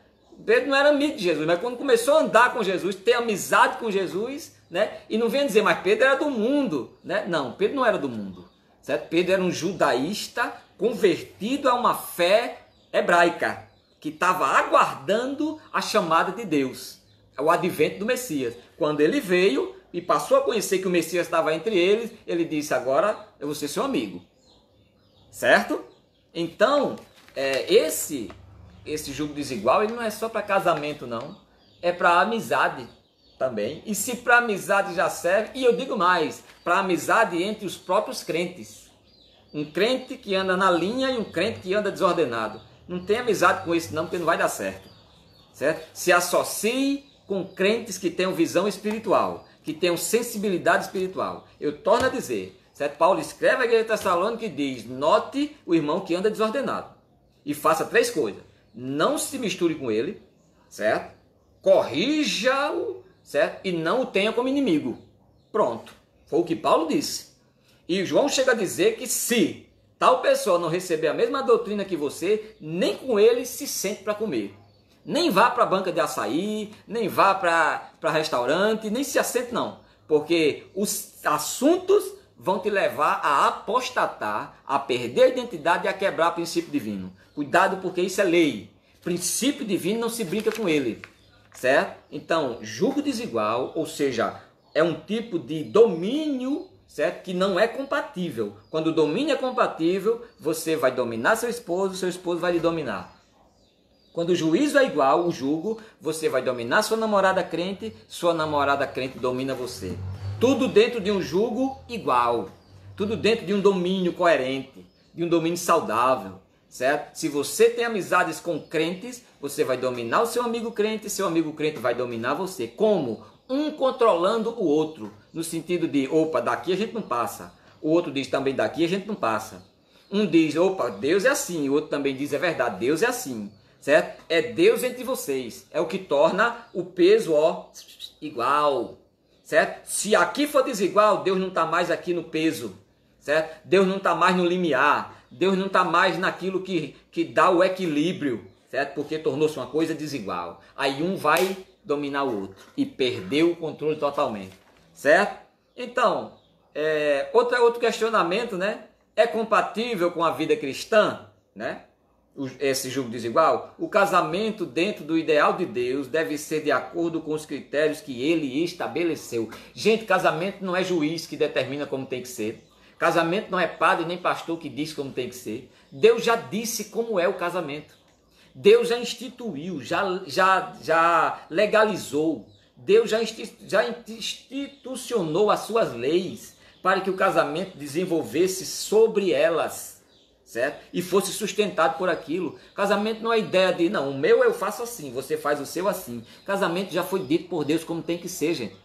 Pedro não era amigo de Jesus, mas quando começou a andar com Jesus, ter amizade com Jesus, né? E não venha dizer, mas Pedro era do mundo, né? Não, Pedro não era do mundo, certo? Pedro era um judaísta convertido a uma fé hebraica, que estava aguardando a chamada de Deus, o advento do Messias. Quando ele veio e passou a conhecer que o Messias estava entre eles, ele disse, agora eu vou ser seu amigo, certo? Então, esse julgo desigual, ele não é só para casamento, não. É para amizade também. E se para amizade já serve, e eu digo mais, para amizade entre os próprios crentes. Um crente que anda na linha e um crente que anda desordenado. Não tem amizade com esse não, porque não vai dar certo. Certo? Se associe com crentes que tenham visão espiritual, que tenham sensibilidade espiritual. Eu torno a dizer, certo? Paulo escreve à igreja de Tessalônica e diz, note o irmão que anda desordenado. E faça 3 coisas. Não se misture com ele, certo? Corrija-o, certo? E não o tenha como inimigo. Pronto. Foi o que Paulo disse. E João chega a dizer que se tal pessoa não receber a mesma doutrina que você, nem com ele se sente para comer. Nem vá para a banca de açaí, nem vá para restaurante, nem se assente não. Porque os assuntos vão te levar a apostatar, a perder a identidade e a quebrar o princípio divino. Cuidado, porque isso é lei. Princípio divino não se brinca com ele, certo? Então, julgo desigual, ou seja, é um tipo de domínio, certo? Que não é compatível. Quando o domínio é compatível, você vai dominar seu esposo vai lhe dominar. Quando o juízo é igual, o julgo, você vai dominar sua namorada crente, sua namorada crente domina você. Tudo dentro de um julgo igual. Tudo dentro de um domínio coerente, de um domínio saudável, certo? Se você tem amizades com crentes, você vai dominar o seu amigo crente vai dominar você. Como? Um controlando o outro, no sentido de, opa, daqui a gente não passa. O outro diz também, daqui a gente não passa. Um diz, opa, Deus é assim. O outro também diz, é verdade, Deus é assim. Certo? É Deus entre vocês. É o que torna o peso, igual. Certo? Se aqui for desigual, Deus não está mais aqui no peso. Certo? Deus não está mais no limiar. Deus não está mais naquilo que dá o equilíbrio. Certo? Porque tornou-se uma coisa desigual. Aí um vai dominar o outro. E perdeu o controle totalmente. Certo? Então, outro questionamento, né? É compatível com a vida cristã? Né? esse julgo desigual? O casamento dentro do ideal de Deus deve ser de acordo com os critérios que ele estabeleceu. Gente, casamento não é juiz que determina como tem que ser. Casamento não é padre nem pastor que diz como tem que ser. Deus já disse como é o casamento. Deus já instituiu, já legalizou. Deus já institucionou as suas leis para que o casamento desenvolvesse sobre elas, certo? E fosse sustentado por aquilo. Casamento não é ideia de, não, o meu eu faço assim, você faz o seu assim. Casamento já foi dito por Deus como tem que ser, gente.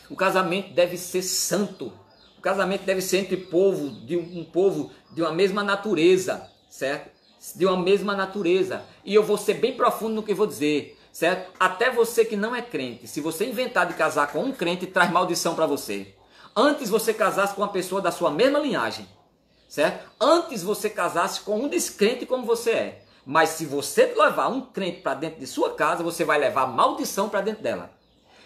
O casamento deve ser santo. O casamento deve ser entre um povo de uma mesma natureza, certo? De uma mesma natureza. E eu vou ser bem profundo no que eu vou dizer, certo? Até você que não é crente, se você inventar de casar com um crente, traz maldição para você. Antes você casasse com uma pessoa da sua mesma linhagem, certo? Antes você casasse com um descrente como você é. Mas se você levar um crente para dentro de sua casa, você vai levar maldição para dentro dela.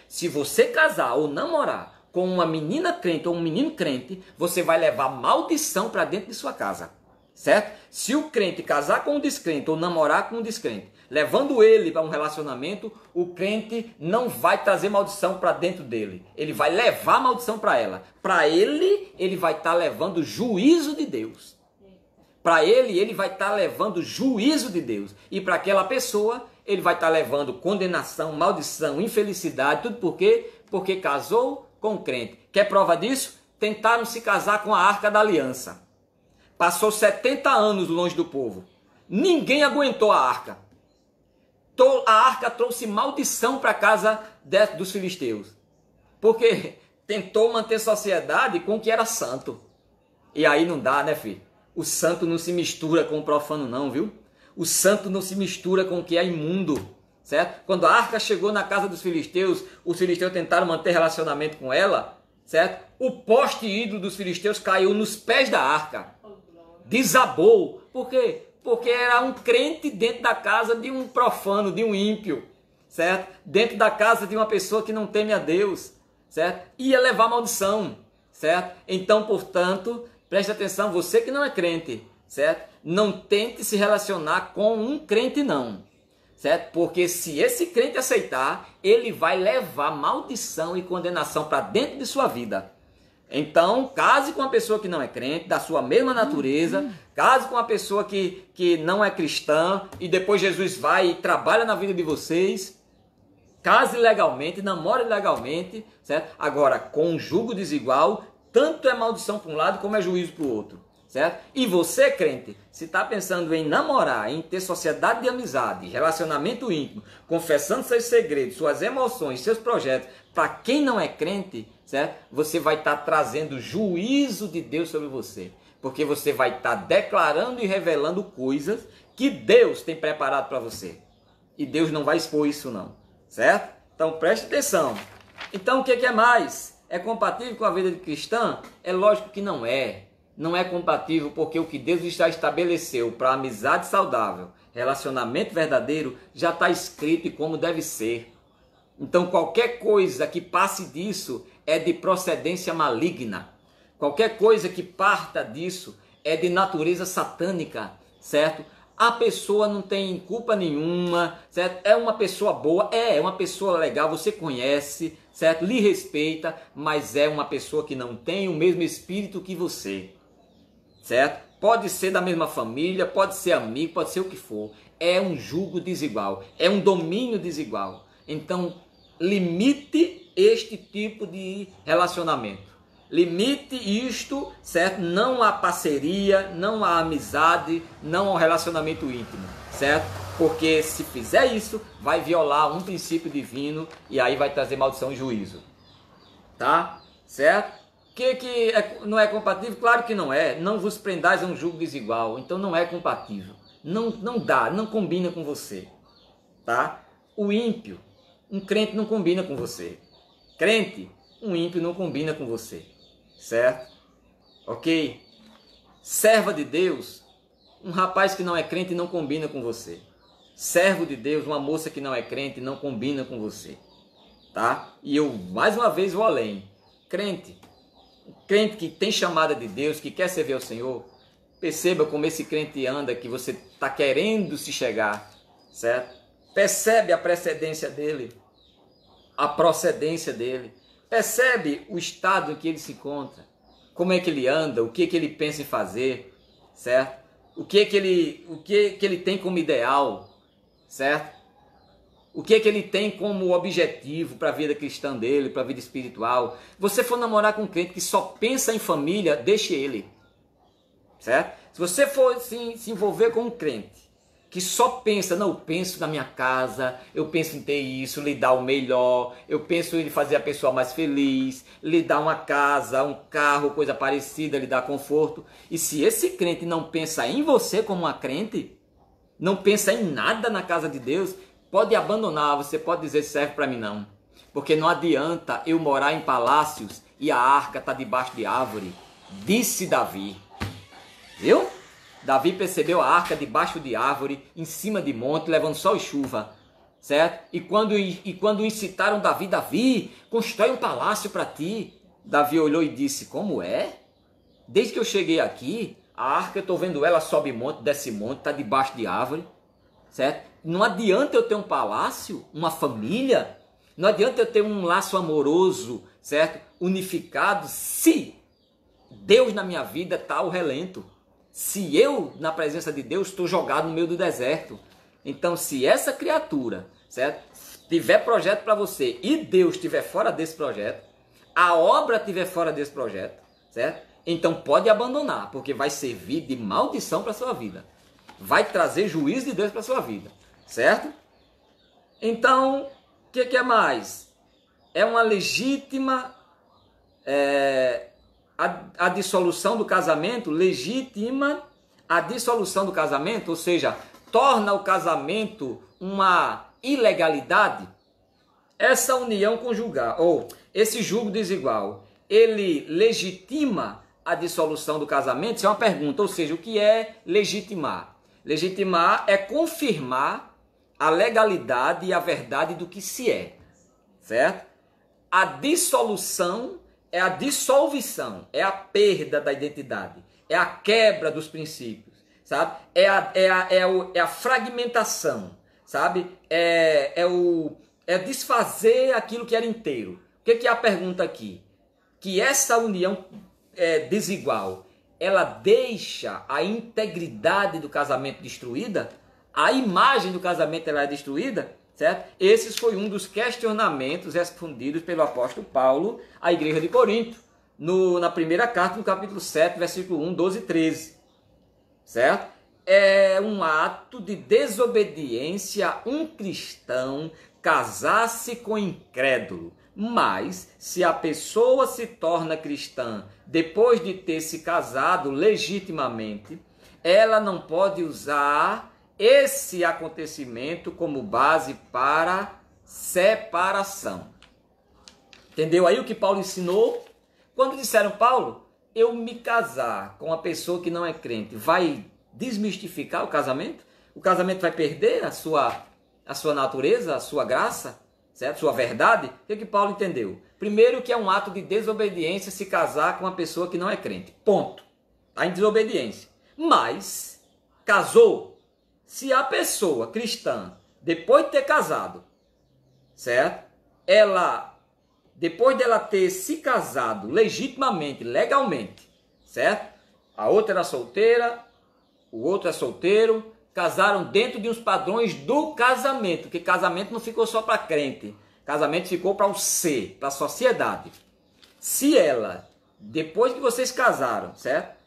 Se você casar ou namorar com uma menina crente ou um menino crente, você vai levar maldição para dentro de sua casa, certo? Se o crente casar com um descrente ou namorar com um descrente, levando ele para um relacionamento, o crente não vai trazer maldição para dentro dele. Ele vai levar maldição para ela. Para ele vai estar levando juízo de Deus. Para ele vai estar levando juízo de Deus. E para aquela pessoa, ele vai estar levando condenação, maldição, infelicidade, tudo por quê? Porque casou com um crente. Quer prova disso? Tentaram se casar com a Arca da Aliança. Passou 70 anos longe do povo. Ninguém aguentou a arca. A arca trouxe maldição para a casa dos filisteus. Porque tentou manter sociedade com o que era santo. E aí não dá, né, filho? O santo não se mistura com o profano não, viu? O santo não se mistura com o que é imundo, certo? Quando a arca chegou na casa dos filisteus, os filisteus tentaram manter relacionamento com ela, certo? O poste ídolo dos filisteus caiu nos pés da arca. Desabou. Por quê? Porque era um crente dentro da casa de um profano, de um ímpio, certo? Dentro da casa de uma pessoa que não teme a Deus, certo? Ia levar maldição, certo? Então, portanto, preste atenção, você que não é crente, certo? Não tente se relacionar com um crente não, certo? Porque se esse crente aceitar, ele vai levar maldição e condenação para dentro de sua vida. Então, case com uma pessoa que não é crente, da sua mesma natureza, case com uma pessoa que não é cristã, e depois Jesus vai e trabalha na vida de vocês. Case legalmente, namore legalmente, certo? Agora, com julgo desigual, tanto é maldição para um lado como é juízo para o outro, certo? E você, crente, se está pensando em namorar, em ter sociedade de amizade, relacionamento íntimo, confessando seus segredos, suas emoções, seus projetos, para quem não é crente, certo? Você vai estar trazendo juízo de Deus sobre você, porque você vai estar declarando e revelando coisas que Deus tem preparado para você. E Deus não vai expor isso não, certo? Então preste atenção. Então o que é mais? É compatível com a vida de cristã? É lógico que não é. Não é compatível porque o que Deus já estabeleceu para amizade saudável, relacionamento verdadeiro, já está escrito e como deve ser. Então qualquer coisa que passe disso é de procedência maligna. Qualquer coisa que parta disso é de natureza satânica, certo? A pessoa não tem culpa nenhuma, certo? É uma pessoa boa, é uma pessoa legal, você conhece, certo? Lhe respeita, mas é uma pessoa que não tem o mesmo espírito que você, certo? Pode ser da mesma família, pode ser amigo, pode ser o que for. É um julgo desigual, é um domínio desigual. Então, limite este tipo de relacionamento. Limite isto, certo? Não há parceria, não há amizade, não há relacionamento íntimo, certo? Porque se fizer isso, vai violar um princípio divino e aí vai trazer maldição e juízo. Tá? Certo? Não é compatível? Claro que não é. Não vos prendais a um jugo desigual. Então não é compatível. Não dá, não combina com você. Tá? O ímpio, um crente não combina com você. Crente, um ímpio não combina com você. Certo? Ok? Serva de Deus, um rapaz que não é crente não combina com você. Servo de Deus, uma moça que não é crente não combina com você. Tá? E eu mais uma vez vou além. Crente que tem chamada de Deus, que quer servir ao Senhor, Perceba como esse crente anda, que você está querendo se chegar, certo? Percebe a precedência dele, a procedência dele. Percebe o estado em que ele se encontra, como é que ele anda, o que é que ele pensa em fazer, certo? O que é que ele tem como ideal, certo? O que é que ele tem como objetivo para a vida cristã dele, para a vida espiritual. Você for namorar com um crente que só pensa em família, deixe ele, certo? Se você for se envolver com um crente que só pensa, não, eu penso na minha casa, eu penso em ter isso, lhe dar o melhor, eu penso em fazer a pessoa mais feliz, lhe dar uma casa, um carro, coisa parecida, lhe dar conforto. E se esse crente não pensa em você como uma crente, não pensa em nada na casa de Deus, pode abandonar, você pode dizer, serve para mim não. Porque não adianta eu morar em palácios e a arca está debaixo de árvore, disse Davi. Viu? Davi percebeu a arca debaixo de árvore, em cima de monte, levando sol e chuva, certo? E quando incitaram Davi, Davi, constrói um palácio para ti. Davi olhou e disse, como é? Desde que eu cheguei aqui, a arca, eu estou vendo ela, sobe monte, desce monte, está debaixo de árvore, certo? Não adianta eu ter um palácio, uma família, não adianta eu ter um laço amoroso, certo? Unificado, se Deus na minha vida está ao relento. Se eu, na presença de Deus, estou jogado no meio do deserto. Então, se essa criatura, certo, tiver projeto para você e Deus estiver fora desse projeto, a obra estiver fora desse projeto, certo? Então pode abandonar, porque vai servir de maldição para a sua vida. Vai trazer juízo de Deus para a sua vida, certo? Então, o que é mais? É uma legítima... A dissolução do casamento legitima a dissolução do casamento, ou seja, torna o casamento uma ilegalidade. Essa união conjugal, ou esse julgo desigual, ele legitima a dissolução do casamento? Isso é uma pergunta, ou seja, o que é legitimar? Legitimar é confirmar a legalidade e a verdade do que se é, certo? A dissolução é a dissolução, é a perda da identidade, é a quebra dos princípios, sabe? É a fragmentação, sabe? É desfazer aquilo que era inteiro. O que é a pergunta aqui? Que essa união desigual, ela deixa a integridade do casamento destruída? A imagem do casamento ela é destruída? Certo? Esse foi um dos questionamentos respondidos pelo apóstolo Paulo à igreja de Corinto, na primeira carta, no capítulo 7, versículo 1, 12 e 13. Certo? É um ato de desobediência um cristão casar-se com incrédulo. Mas, se a pessoa se torna cristã depois de ter se casado legitimamente, ela não pode usar esse acontecimento como base para separação. Entendeu aí o que Paulo ensinou? Quando disseram, Paulo, eu me casar com uma pessoa que não é crente, vai desmistificar o casamento? O casamento vai perder a sua natureza, a sua graça, certo? Sua verdade? O que Paulo entendeu? Primeiro que é um ato de desobediência se casar com uma pessoa que não é crente. Ponto. Está em desobediência. Mas, casou. Se a pessoa cristã, depois de ter casado, certo? Ela, depois dela ter se casado legitimamente, legalmente, certo? A outra era solteira, o outro é solteiro, casaram dentro de uns padrões do casamento, porque casamento não ficou só para crente, casamento ficou para o ser, para a sociedade. Se ela, depois que vocês casaram, certo?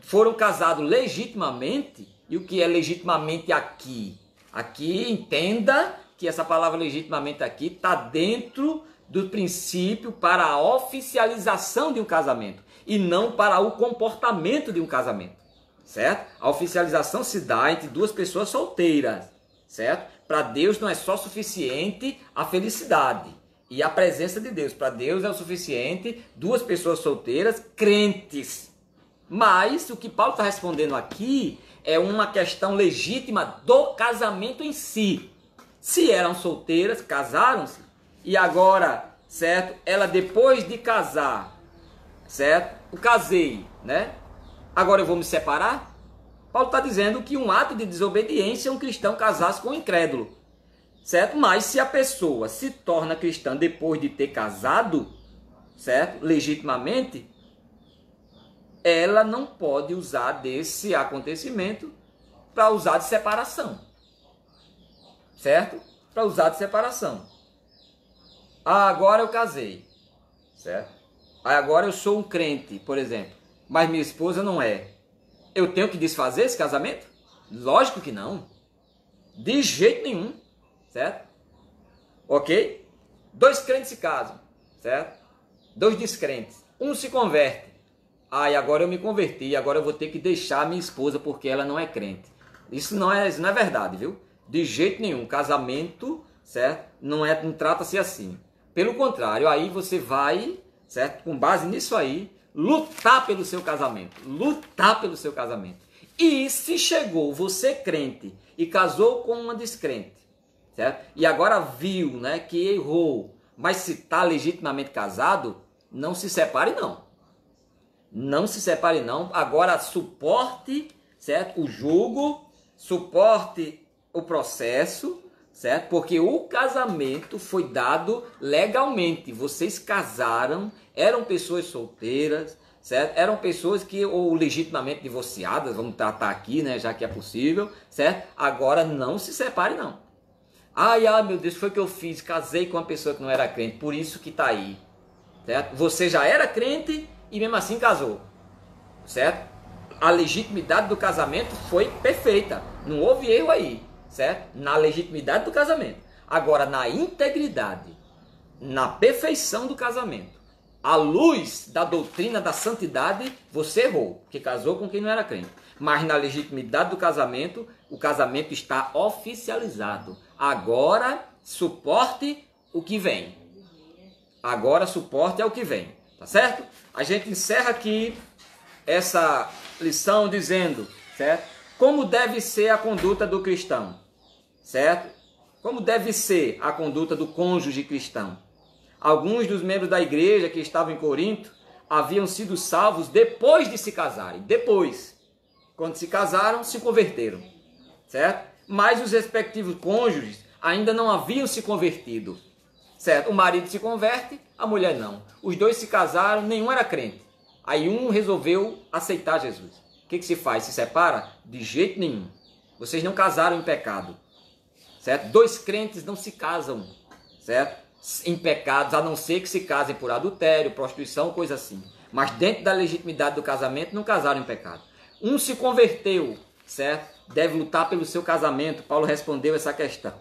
Foram casados legitimamente. E o que é legitimamente aqui? Aqui, entenda que essa palavra legitimamente aqui está dentro do princípio para a oficialização de um casamento e não para o comportamento de um casamento, certo? A oficialização se dá entre duas pessoas solteiras, certo? Para Deus não é só suficiente a felicidade e a presença de Deus. Para Deus é o suficiente duas pessoas solteiras crentes. Mas o que Paulo está respondendo aqui é uma questão legítima do casamento em si. Se eram solteiras, casaram-se, e agora, certo? Ela depois de casar, certo? O casei, né? Agora eu vou me separar? Paulo está dizendo que um ato de desobediência é um cristão casar-se com um incrédulo, certo? Mas se a pessoa se torna cristã depois de ter casado, certo? Legitimamente, ela não pode usar desse acontecimento para usar de separação, certo? Para usar de separação. Ah, agora eu casei, certo? Agora eu sou um crente, por exemplo, mas minha esposa não é. Eu tenho que desfazer esse casamento? Lógico que não. De jeito nenhum, certo? Ok? 2 crentes se casam, certo? 2 descrentes. Um se converte. Ah, e agora eu me converti, agora eu vou ter que deixar a minha esposa porque ela não é crente. Isso não é verdade, viu? De jeito nenhum. Casamento, certo? Não trata-se assim. Pelo contrário, aí você vai, certo? Com base nisso aí, lutar pelo seu casamento. Lutar pelo seu casamento. E se chegou você crente e casou com uma descrente, certo? E agora viu, né, que errou, mas se está legitimamente casado, não se separe não. Não se separe não. Agora suporte, certo? O jugo, suporte o processo, certo? Porque o casamento foi dado legalmente. Vocês casaram, eram pessoas solteiras, certo? Eram pessoas que, ou legitimamente divorciadas, vamos tratar aqui, né? Já que é possível, certo? Agora não se separe não. Ai, meu Deus, foi o que eu fiz, casei com uma pessoa que não era crente, por isso que está aí, certo? Você já era crente e mesmo assim casou, certo? A legitimidade do casamento foi perfeita, não houve erro aí, certo? Na legitimidade do casamento. Agora, na integridade, na perfeição do casamento, à luz da doutrina da santidade, você errou, porque casou com quem não era crente. Mas na legitimidade do casamento, o casamento está oficializado. Agora, suporte o que vem. Agora, suporte é o que vem. Tá certo? A gente encerra aqui essa lição dizendo, certo? Como deve ser a conduta do cristão, certo? Como deve ser a conduta do cônjuge cristão. Alguns dos membros da igreja que estavam em Corinto haviam sido salvos depois de se casarem. Depois, quando se casaram, se converteram, certo? Mas os respectivos cônjuges ainda não haviam se convertido. Certo? O marido se converte, a mulher não. Os 2 se casaram, nenhum era crente. Aí um resolveu aceitar Jesus. O que se faz? Se separa? De jeito nenhum. Vocês não casaram em pecado. Certo? 2 crentes não se casam, certo? Em pecados, a não ser que se casem por adultério, prostituição, coisa assim. Mas dentro da legitimidade do casamento, não casaram em pecado. Um se converteu, certo? Deve lutar pelo seu casamento. Paulo respondeu essa questão.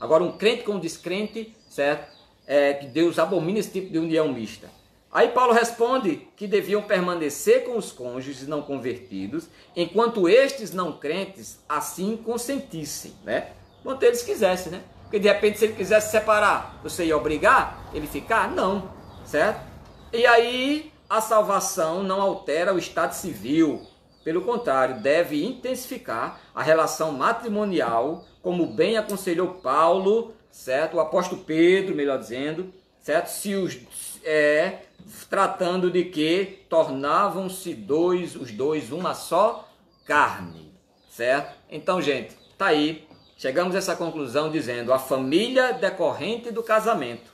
Agora, um crente com um descrente, certo? Que Deus abomina esse tipo de união mista. Aí Paulo responde que deviam permanecer com os cônjuges não convertidos, enquanto estes não crentes assim consentissem, né? Enquanto eles quisessem, né? Porque de repente, se ele quisesse separar, você ia obrigar ele a ficar? Não, certo? E aí, a salvação não altera o estado civil. Pelo contrário, deve intensificar a relação matrimonial, como bem aconselhou Paulo, certo? O apóstolo Pedro, melhor dizendo, certo? Tratando de que tornavam-se os dois uma só carne, certo? Então, gente, tá aí. Chegamos a essa conclusão dizendo: a família decorrente do casamento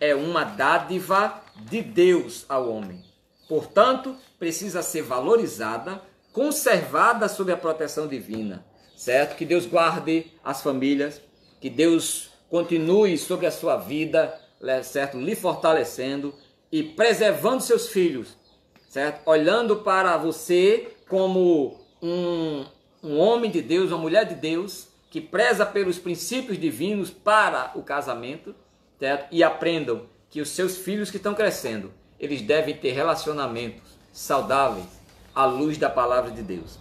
é uma dádiva de Deus ao homem. Portanto, precisa ser valorizada, conservada sob a proteção divina, certo? Que Deus guarde as famílias, que Deus continue sobre a sua vida, certo? Lhe fortalecendo e preservando seus filhos, certo? Olhando para você como um homem de Deus, uma mulher de Deus, que preza pelos princípios divinos para o casamento, certo? E aprendam que os seus filhos que estão crescendo, eles devem ter relacionamentos saudáveis à luz da palavra de Deus,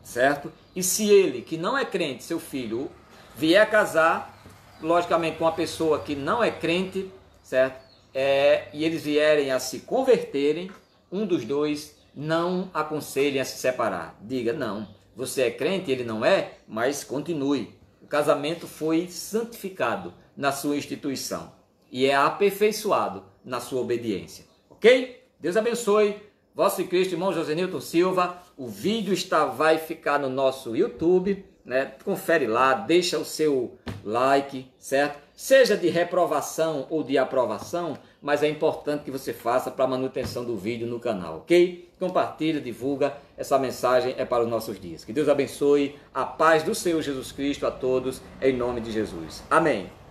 certo? E se ele, que não é crente, seu filho, vier a casar, logicamente com uma pessoa que não é crente, certo? E eles vierem a se converterem, um dos dois não aconselhem a se separar. Diga: não, você é crente, ele não é, mas continue. O casamento foi santificado na sua instituição e é aperfeiçoado na sua obediência. Ok? Deus abençoe. Vosso em Cristo, irmão Josenilton Silva. O vídeo vai ficar no nosso YouTube, né? Confere lá, deixa o seu like, certo? Seja de reprovação ou de aprovação, mas é importante que você faça para a manutenção do vídeo no canal, ok? Compartilha, divulga, essa mensagem é para os nossos dias. Que Deus abençoe, a paz do Senhor Jesus Cristo a todos, em nome de Jesus. Amém.